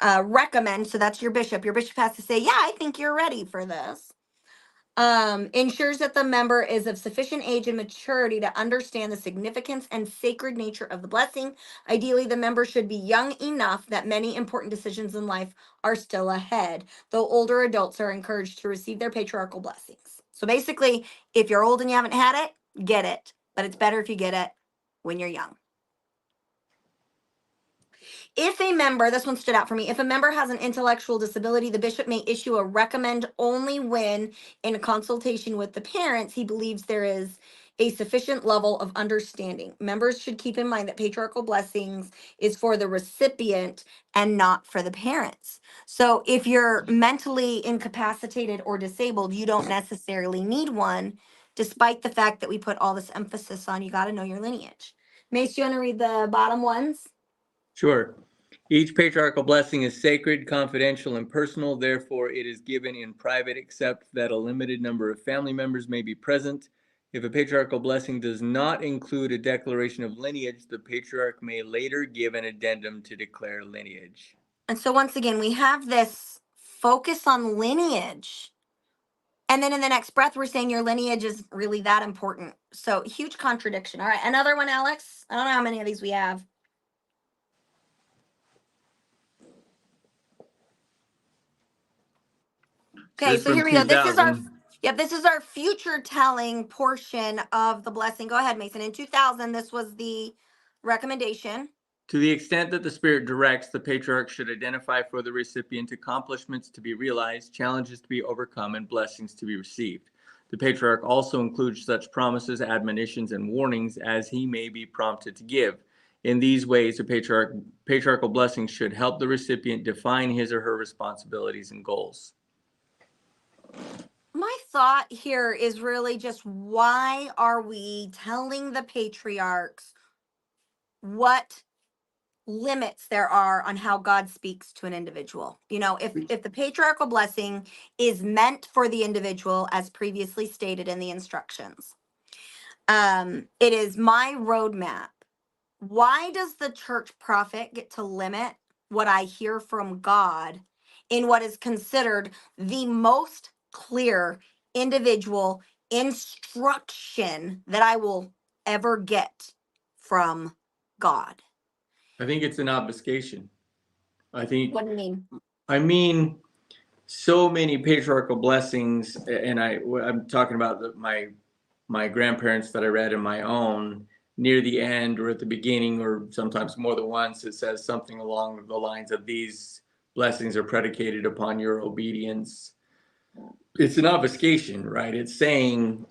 recommends, so that's your bishop. Your bishop has to say, yeah, I think you're ready for this. Ensures that the member is of sufficient age and maturity to understand the significance and sacred nature of the blessing. Ideally, the member should be young enough that many important decisions in life are still ahead, though older adults are encouraged to receive their patriarchal blessings. So basically, if you're old and you haven't had it, get it. But it's better if you get it when you're young. If a member, this one stood out for me, if a member has an intellectual disability, the bishop may issue a recommend only when, in consultation with the parents, he believes there is a sufficient level of understanding. Members should keep in mind that patriarchal blessings is for the recipient and not for the parents. So if you're mentally incapacitated or disabled, you don't necessarily need one, despite the fact that we put all this emphasis on you got to know your lineage. Mace, you want to read the bottom ones?
Sure. Each patriarchal blessing is sacred, confidential, and personal. Therefore, it is given in private, except that a limited number of family members may be present. If a patriarchal blessing does not include a declaration of lineage, the patriarch may later give an addendum to declare lineage.
And so once again, we have this focus on lineage. And then in the next breath, we're saying your lineage is really that important. So huge contradiction. All right, another one, Alex. I don't know how many of these we have. Okay, so here we go. This is our future telling portion of the blessing. Go ahead, Mason. In 2000, this was the recommendation.
To the extent that the Spirit directs, the patriarch should identify for the recipient accomplishments to be realized, challenges to be overcome, and blessings to be received. The patriarch also includes such promises, admonitions, and warnings as he may be prompted to give. In these ways, the patriarchal blessing should help the recipient define his or her responsibilities and goals.
My thought here is really just, why are we telling the patriarchs what limits there are on how God speaks to an individual? You know, if the patriarchal blessing is meant for the individual, as previously stated in the instructions, it is my roadmap. Why does the church prophet get to limit what I hear from God in what is considered the most clear individual instruction that I will ever get from God?
I think it's an obfuscation.
What do you mean?
I mean, so many patriarchal blessings, and I'm talking about my grandparents that I read in my own, near the end or at the beginning, or sometimes more than once, it says something along the lines of, these blessings are predicated upon your obedience. It's an obfuscation, right? It's saying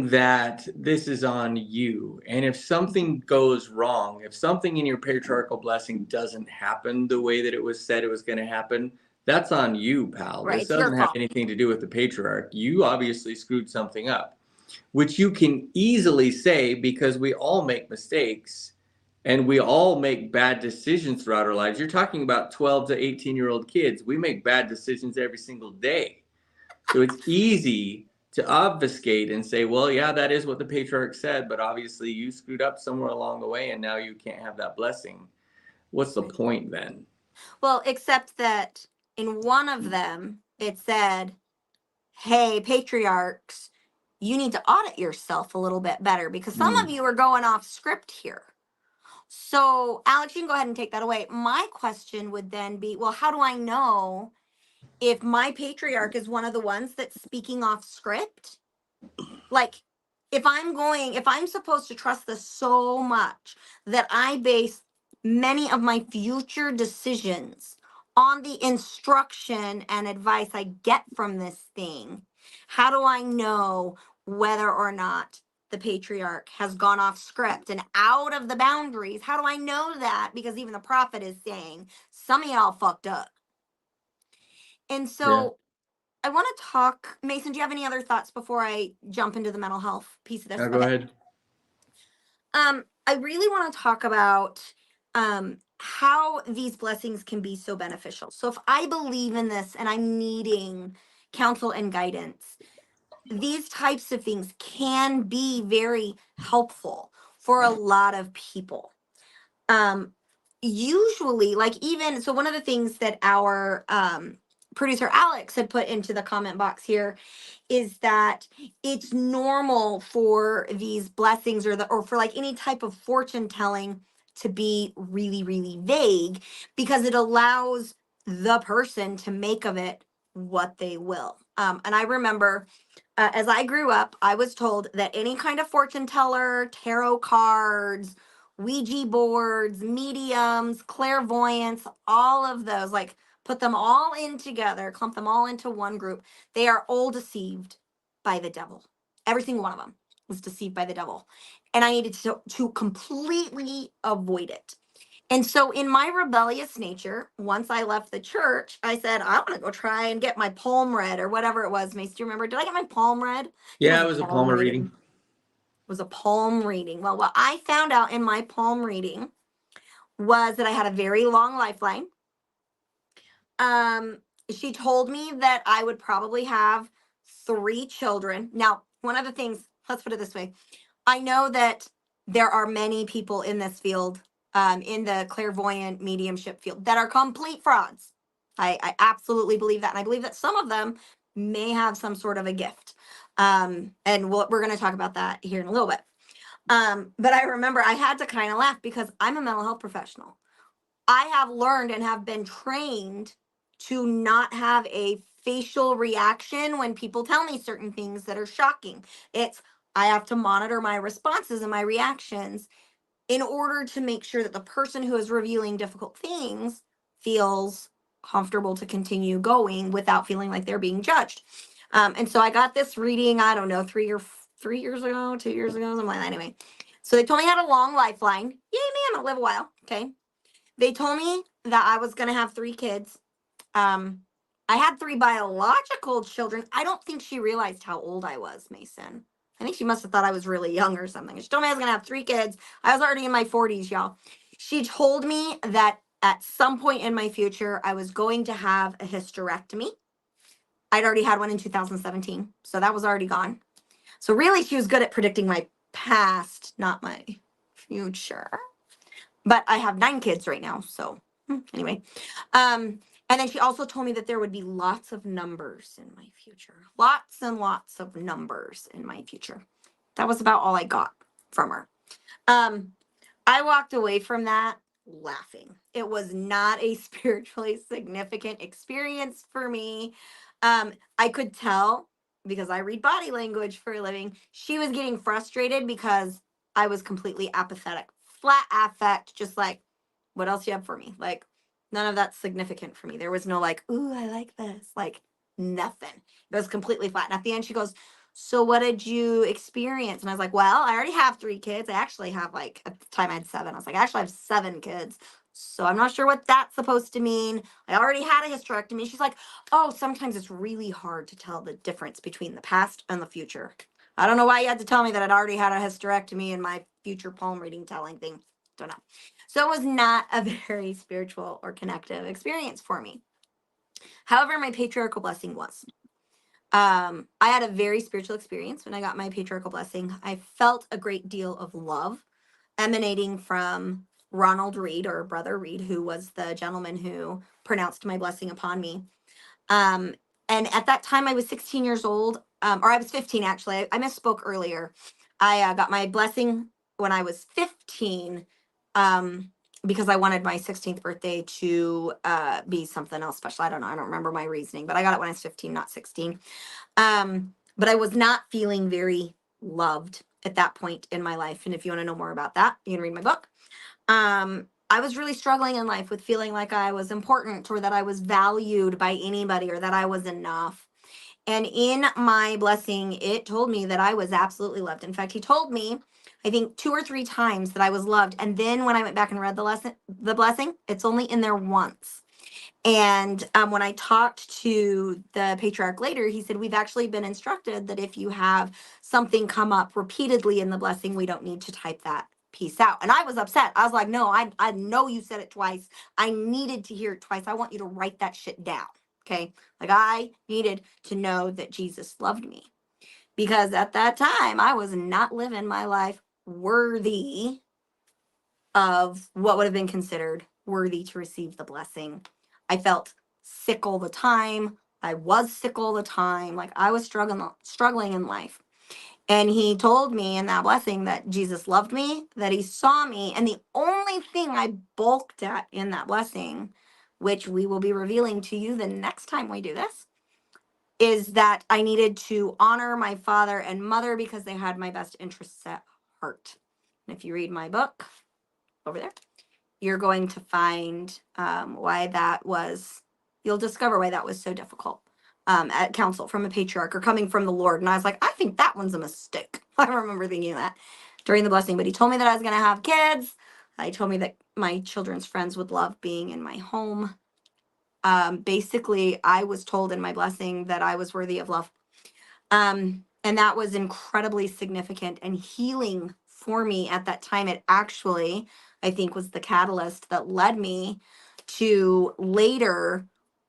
that this is on you. And if something goes wrong, if something in your patriarchal blessing doesn't happen the way that it was said it was going to happen, that's on you, pal.
Right,
This
it's your
doesn't have
fault.
anything to do with the patriarch. You obviously screwed something up, which you can easily say, because we all make mistakes and we all make bad decisions throughout our lives. You're talking about 12 to 18-year-old kids. We make bad decisions every single day. So it's easy to obfuscate and say, well, yeah, that is what the patriarch said, but obviously you screwed up somewhere along the way and now you can't have that blessing. What's the point then?
Well, except that in one of them, it said, hey, patriarchs, you need to audit yourself a little bit better, because some of you are going off script here. So, Alex, you can go ahead and take that away. My question would then be, well, how do I know if my patriarch is one of the ones that's speaking off script? Like, if I'm supposed to trust this so much that I base many of my future decisions on the instruction and advice I get from this thing, how do I know whether or not the patriarch has gone off script and out of the boundaries? How do I know that? Because even the prophet is saying, some of y'all fucked up. And so I want to talk, Mason, do you have any other thoughts before I jump into the mental health piece of this?
Go ahead.
I really want to talk about how these blessings can be so beneficial. So if I believe in this and I'm needing counsel and guidance, these types of things can be very helpful for a lot of people. Usually, like, even so, one of the things that our producer Alex had put into the comment box here is that it's normal for these blessings, or for like any type of fortune telling, to be really, really vague, because it allows the person to make of it what they will. And I remember, as I grew up, I was told that any kind of fortune teller, tarot cards, Ouija boards, mediums, clairvoyance, all of those, like, put them all in together, clump them all into one group. They are all deceived by the devil. Every single one of them was deceived by the devil. And I needed to completely avoid it. And so, in my rebellious nature, once I left the church, I said, I want to go try and get my palm read, or whatever it was. Mace, do you remember? Did I get my palm read?
Yeah, it was a palm reading.
Was a palm reading. Well, what I found out in my palm reading was that I had a very long lifeline. She told me that I would probably have 3 children. Now, one of the things, let's put it this way. I know that there are many people in this field, in the clairvoyant mediumship field, that are complete frauds. I absolutely believe that. And I believe that some of them may have some sort of a gift. And we're going to talk about that here in a little bit. But I remember I had to kind of laugh, because I'm a mental health professional. I have learned and have been trained to not have a facial reaction when people tell me certain things that are shocking. I have to monitor my responses and my reactions in order to make sure that the person who is revealing difficult things feels comfortable to continue going without feeling like they're being judged. And so I got this reading, I don't know, 3 years ago, 2 years ago, something like that. Anyway, so they told me I had a long lifeline. Yay, me, I'm gonna live a while. Okay. They told me that I was gonna have 3 kids. I had 3 biological children. I don't think she realized how old I was, Mason. I think she must have thought I was really young or something. She told me I was gonna have 3 kids. I was already in my 40s, y'all. She told me that at some point in my future, I was going to have a hysterectomy. I'd already had one in 2017, so that was already gone. So really, she was good at predicting my past, not my future. But I have 9 kids right now, so anyway. And then she also told me that there would be lots of numbers in my future. Lots and lots of numbers in my future. That was about all I got from her. I walked away from that laughing. It was not a spiritually significant experience for me. I could tell because I read body language for a living. She was getting frustrated because I was completely apathetic, flat affect, just like, what else you have for me? Like, none of that's significant for me. There was no like, ooh, I like this, like nothing. It was completely flat. And at the end, she goes, so what did you experience? And I was like, well, I already have 3 kids. I actually have like, at the time I had 7. I was like, actually I have 7 kids. So I'm not sure what that's supposed to mean. I already had a hysterectomy. She's like, oh, sometimes it's really hard to tell the difference between the past and the future. I don't know why you had to tell me that I'd already had a hysterectomy in my future palm reading telling thing. Don't know. So it was not a very spiritual or connective experience for me. However, my patriarchal blessing was. I had a very spiritual experience when I got my patriarchal blessing. I felt a great deal of love emanating from Ronald Reed, or Brother Reed, who was the gentleman who pronounced my blessing upon me. And at that time, I was 16 years old, or I was 15 actually. I misspoke earlier. I got my blessing when I was 15, because I wanted my 16th birthday to be something else special. I don't know. I don't remember my reasoning, but I got it when I was 15, not 16. But I was not feeling very loved at that point in my life. And if you want to know more about that, you can read my book. I was really struggling in life with feeling like I was important or that I was valued by anybody or that I was enough. And in my blessing, it told me that I was absolutely loved. In fact, he told me, I think 2 or 3 times that I was loved. And then when I went back and read the blessing, it's only in there once. And when I talked to the patriarch later, he said, we've actually been instructed that if you have something come up repeatedly in the blessing, we don't need to type that piece out. And I was upset. I was like, no, I know you said it twice. I needed to hear it twice. I want you to write that shit down. Okay. Like I needed to know that Jesus loved me, because at that time I was not living my life worthy of what would have been considered worthy to receive the blessing. I felt sick all the time. I was sick all the time. Like I was struggling in life. And he told me in that blessing that Jesus loved me, that he saw me. And the only thing I balked at in that blessing, which we will be revealing to you the next time we do this, is that I needed to honor my father and mother because they had my best interests at heart. And if you read my book over there, you're going to find why that was, you'll discover why that was so difficult at counsel from a patriarch or coming from the Lord. And I was like, I think that one's a mistake. I remember thinking that during the blessing, but he told me that I was going to have kids. He told me that my children's friends would love being in my home. Basically, I was told in my blessing that I was worthy of love. And that was incredibly significant and healing for me at that time. It actually, I think, was the catalyst that led me to later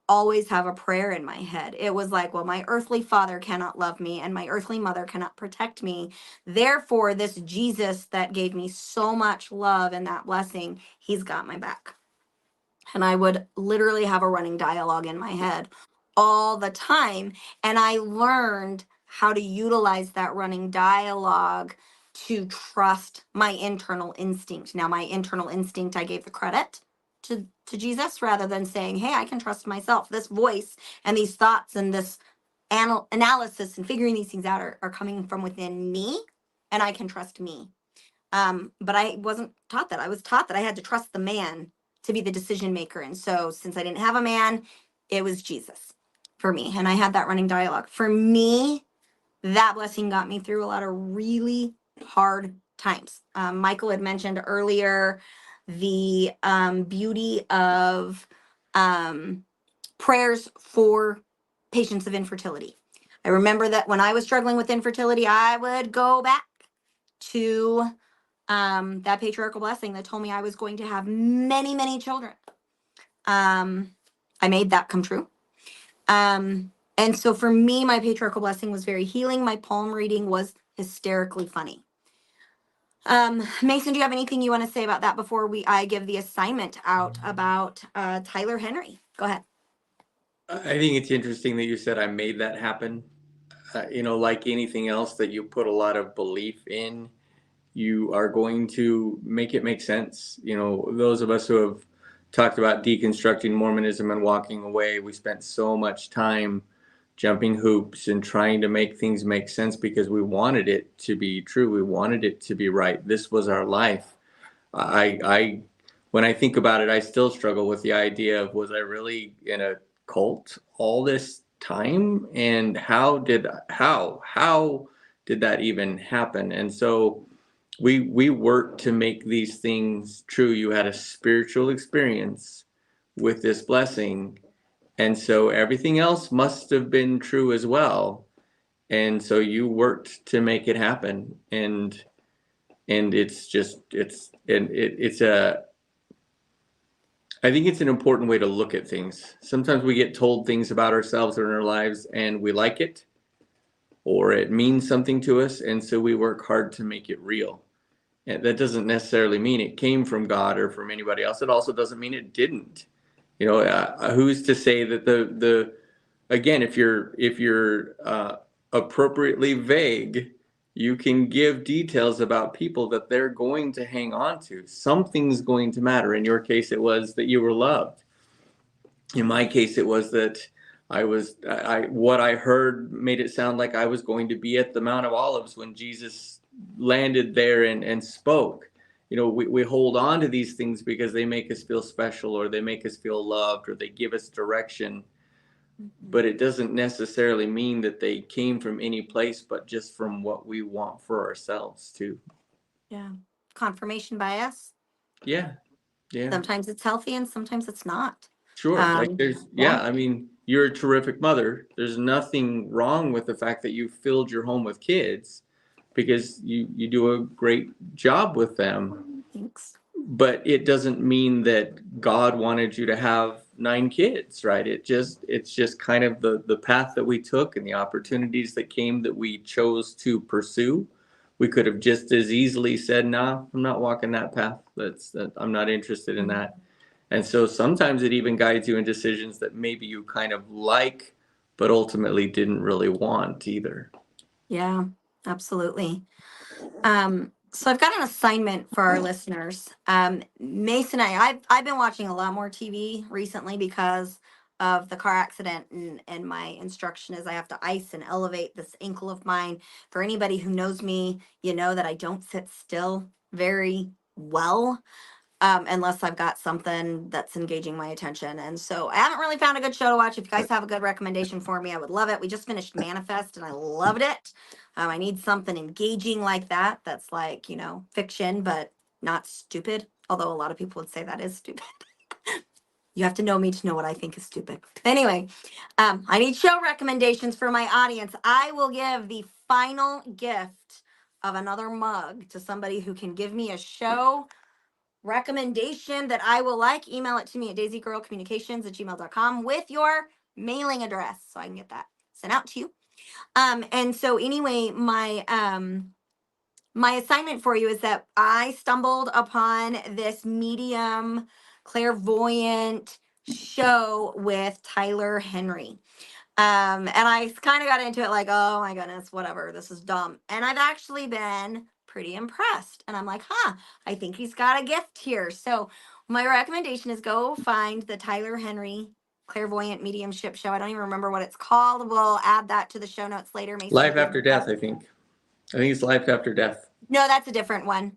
always have a prayer in my head. It was like, well, my earthly father cannot love me and my earthly mother cannot protect me. Therefore, this Jesus that gave me so much love and that blessing, he's got my back. And I would literally have a running dialogue in my head all the time. And I learned how to utilize that running dialogue to trust my internal instinct. Now, my internal instinct, I gave the credit to Jesus rather than saying, hey, I can trust myself. This voice and these thoughts and this analysis and figuring these things out are coming from within me, and I can trust me. But I wasn't taught that. I was taught that I had to trust the man to be the decision maker. And so since I didn't have a man, it was Jesus for me. And I had that running dialogue. For me, that blessing got me through a lot of really hard times. Michael had mentioned earlier the beauty of prayers for patients of infertility. I remember that when I was struggling with infertility, I would go back to that patriarchal blessing that told me I was going to have many, many children. I made that come true. And so for me, my patriarchal blessing was very healing. My palm reading was hysterically funny. Mason, do you have anything you want to say about that before I give the assignment out about Tyler Henry? Go ahead.
I think it's interesting that you said I made that happen. Like anything else that you put a lot of belief in, you are going to make it make sense. Those of us who have talked about deconstructing Mormonism and walking away, we spent so much time jumping hoops and trying to make things make sense because we wanted it to be true. We wanted it to be right. This was our life. When I think about it, I still struggle with the idea of, was I really in a cult all this time? And how did that even happen? And so we worked to make these things true. You had a spiritual experience with this blessing, and so everything else must have been true as well. And so you worked to make it happen. And I think it's an important way to look at things. Sometimes we get told things about ourselves or in our lives and we like it, or it means something to us, and so we work hard to make it real. And that doesn't necessarily mean it came from God or from anybody else. It also doesn't mean it didn't. Who's to say that again, if you're appropriately vague, you can give details about people that they're going to hang on to. Something's going to matter. In your case, it was that you were loved. In my case, it was that what I heard made it sound like I was going to be at the Mount of Olives when Jesus landed there and spoke. We hold on to these things because they make us feel special, or they make us feel loved, or they give us direction. But it doesn't necessarily mean that they came from any place, but just from what we want for ourselves too.
Yeah. Confirmation bias.
Yeah.
Sometimes it's healthy and sometimes it's not.
Sure. I mean, you're a terrific mother. There's nothing wrong with the fact that you filled your home with kids, because you do a great job with them.
Thanks.
But it doesn't mean that God wanted you to have 9 kids, right? It's just kind of the path that we took and the opportunities that came that we chose to pursue. We could have just as easily said, "Nah, I'm not walking that path. I'm not interested in that." And so sometimes it even guides you in decisions that maybe you kind of like, but ultimately didn't really want either.
Yeah, absolutely. So I've got an assignment for our listeners. Mason and I've been watching a lot more TV recently because of the car accident, and my instruction is I have to ice and elevate this ankle of mine. For anybody who knows me, you know that I don't sit still very well. Unless I've got something that's engaging my attention. And so I haven't really found a good show to watch. If you guys have a good recommendation for me, I would love it. We just finished Manifest and I loved it. I need something engaging like that. That's like, fiction, but not stupid. Although a lot of people would say that is stupid. You have to know me to know what I think is stupid. Anyway, I need show recommendations for my audience. I will give the final gift of another mug to somebody who can give me a show recommendation that I will like. Email it to me at daisygirlcommunications@gmail.com with your mailing address so I can get that sent out to you. And so anyway, my assignment for you is that I stumbled upon this medium clairvoyant show with Tyler Henry. And I kind of got into it like, oh my goodness, whatever, this is dumb. And I've actually been pretty impressed. And I'm like, I think he's got a gift here. So my recommendation is go find the Tyler Henry Clairvoyant Mediumship show. I don't even remember what it's called. We'll add that to the show notes later.
Life After Death, I think. I think it's Life After Death.
No, that's a different one.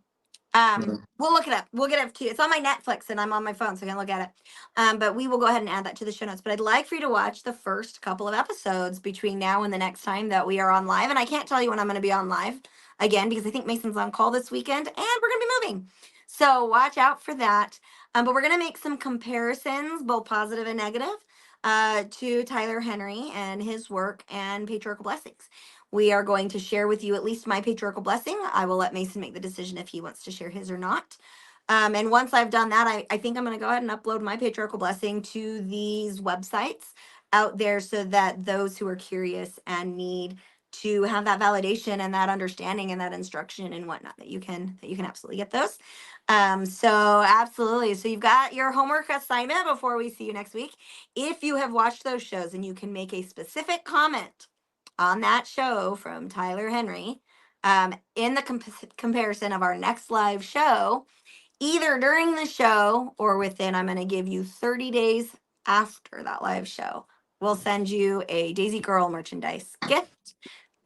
We'll look it up. We'll get it to you. It's on my Netflix and I'm on my phone, so I can look at it. But we will go ahead and add that to the show notes. But I'd like for you to watch the first couple of episodes between now and the next time that we are on live. And I can't tell you when I'm going to be on live again because I think Mason's on call this weekend and we're going to be moving. So watch out for that. But we're going to make some comparisons, both positive and negative, to Tyler Henry and his work and patriarchal blessings. We are going to share with you at least my patriarchal blessing. I will let Mason make the decision if he wants to share his or not. And once I've done that, I think I'm going to go ahead and upload my patriarchal blessing to these websites out there so that those who are curious and need to have that validation and that understanding and that instruction and whatnot that you can absolutely get those. So absolutely. So you've got your homework assignment before we see you next week. If you have watched those shows and you can make a specific comment on that show from Tyler Henry, in the comparison of our next live show, either during the show or within, I'm going to give you 30 days after that live show. We'll send you a Daisy Girl merchandise gift.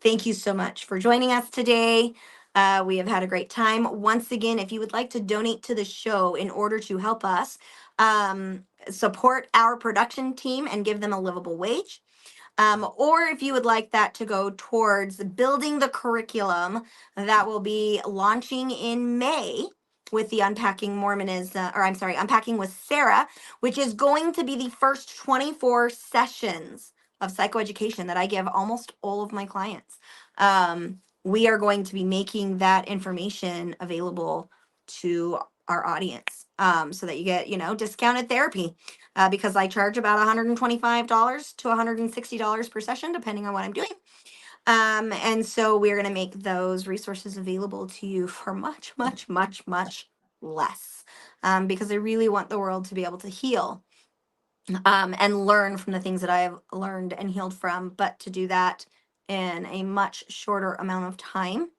Thank you so much for joining us today. We have had a great time. Once again, if you would like to donate to the show in order to help us support our production team and give them a livable wage, or if you would like that to go towards building the curriculum that will be launching in May with the Unpacking Unpacking with Sarah, which is going to be the first 24 sessions of psychoeducation that I give almost all of my clients. We are going to be making that information available to our audience so that you get, discounted therapy. Because I charge about $125 to $160 per session, depending on what I'm doing. And so we're going to make those resources available to you for much, much, much, much less. Because I really want the world to be able to heal and learn from the things that I've learned and healed from, but to do that in a much shorter amount of time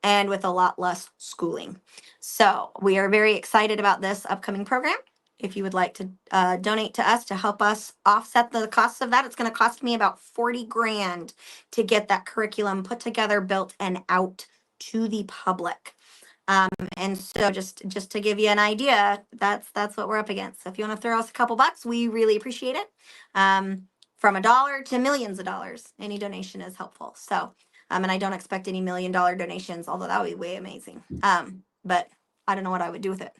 and with a lot less schooling. So we are very excited about this upcoming program. If you would like to donate to us to help us offset the costs of that, it's going to cost me about 40 grand to get that curriculum put together, built, and out to the public. And so just to give you an idea, that's what we're up against. So if you want to throw us a couple bucks, we really appreciate it. From $1 to millions of dollars, any donation is helpful. So, and I don't expect any $1 million donations, although that would be way amazing. But I don't know what I would do with it.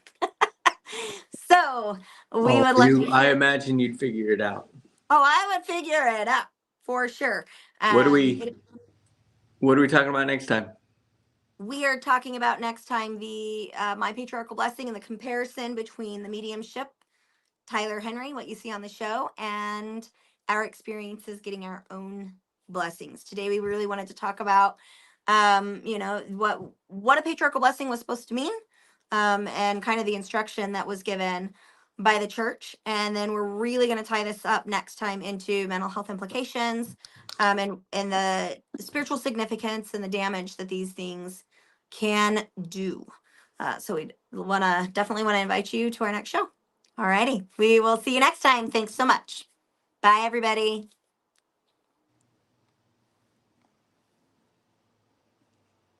So we would let you.
I imagine you'd figure it out.
Oh, I would figure it out for sure.
What are we talking about next time?
We are talking about next time the my patriarchal blessing and the comparison between the mediumship, Tyler Henry, what you see on the show, and our experiences getting our own blessings. Today we really wanted to talk about what a patriarchal blessing was supposed to mean, and kind of the instruction that was given by the church. And then we're really going to tie this up next time into mental health implications, and the spiritual significance and the damage that these things can do. So we definitely want to invite you to our next show. All righty. We will see you next time. Thanks so much. Bye, everybody.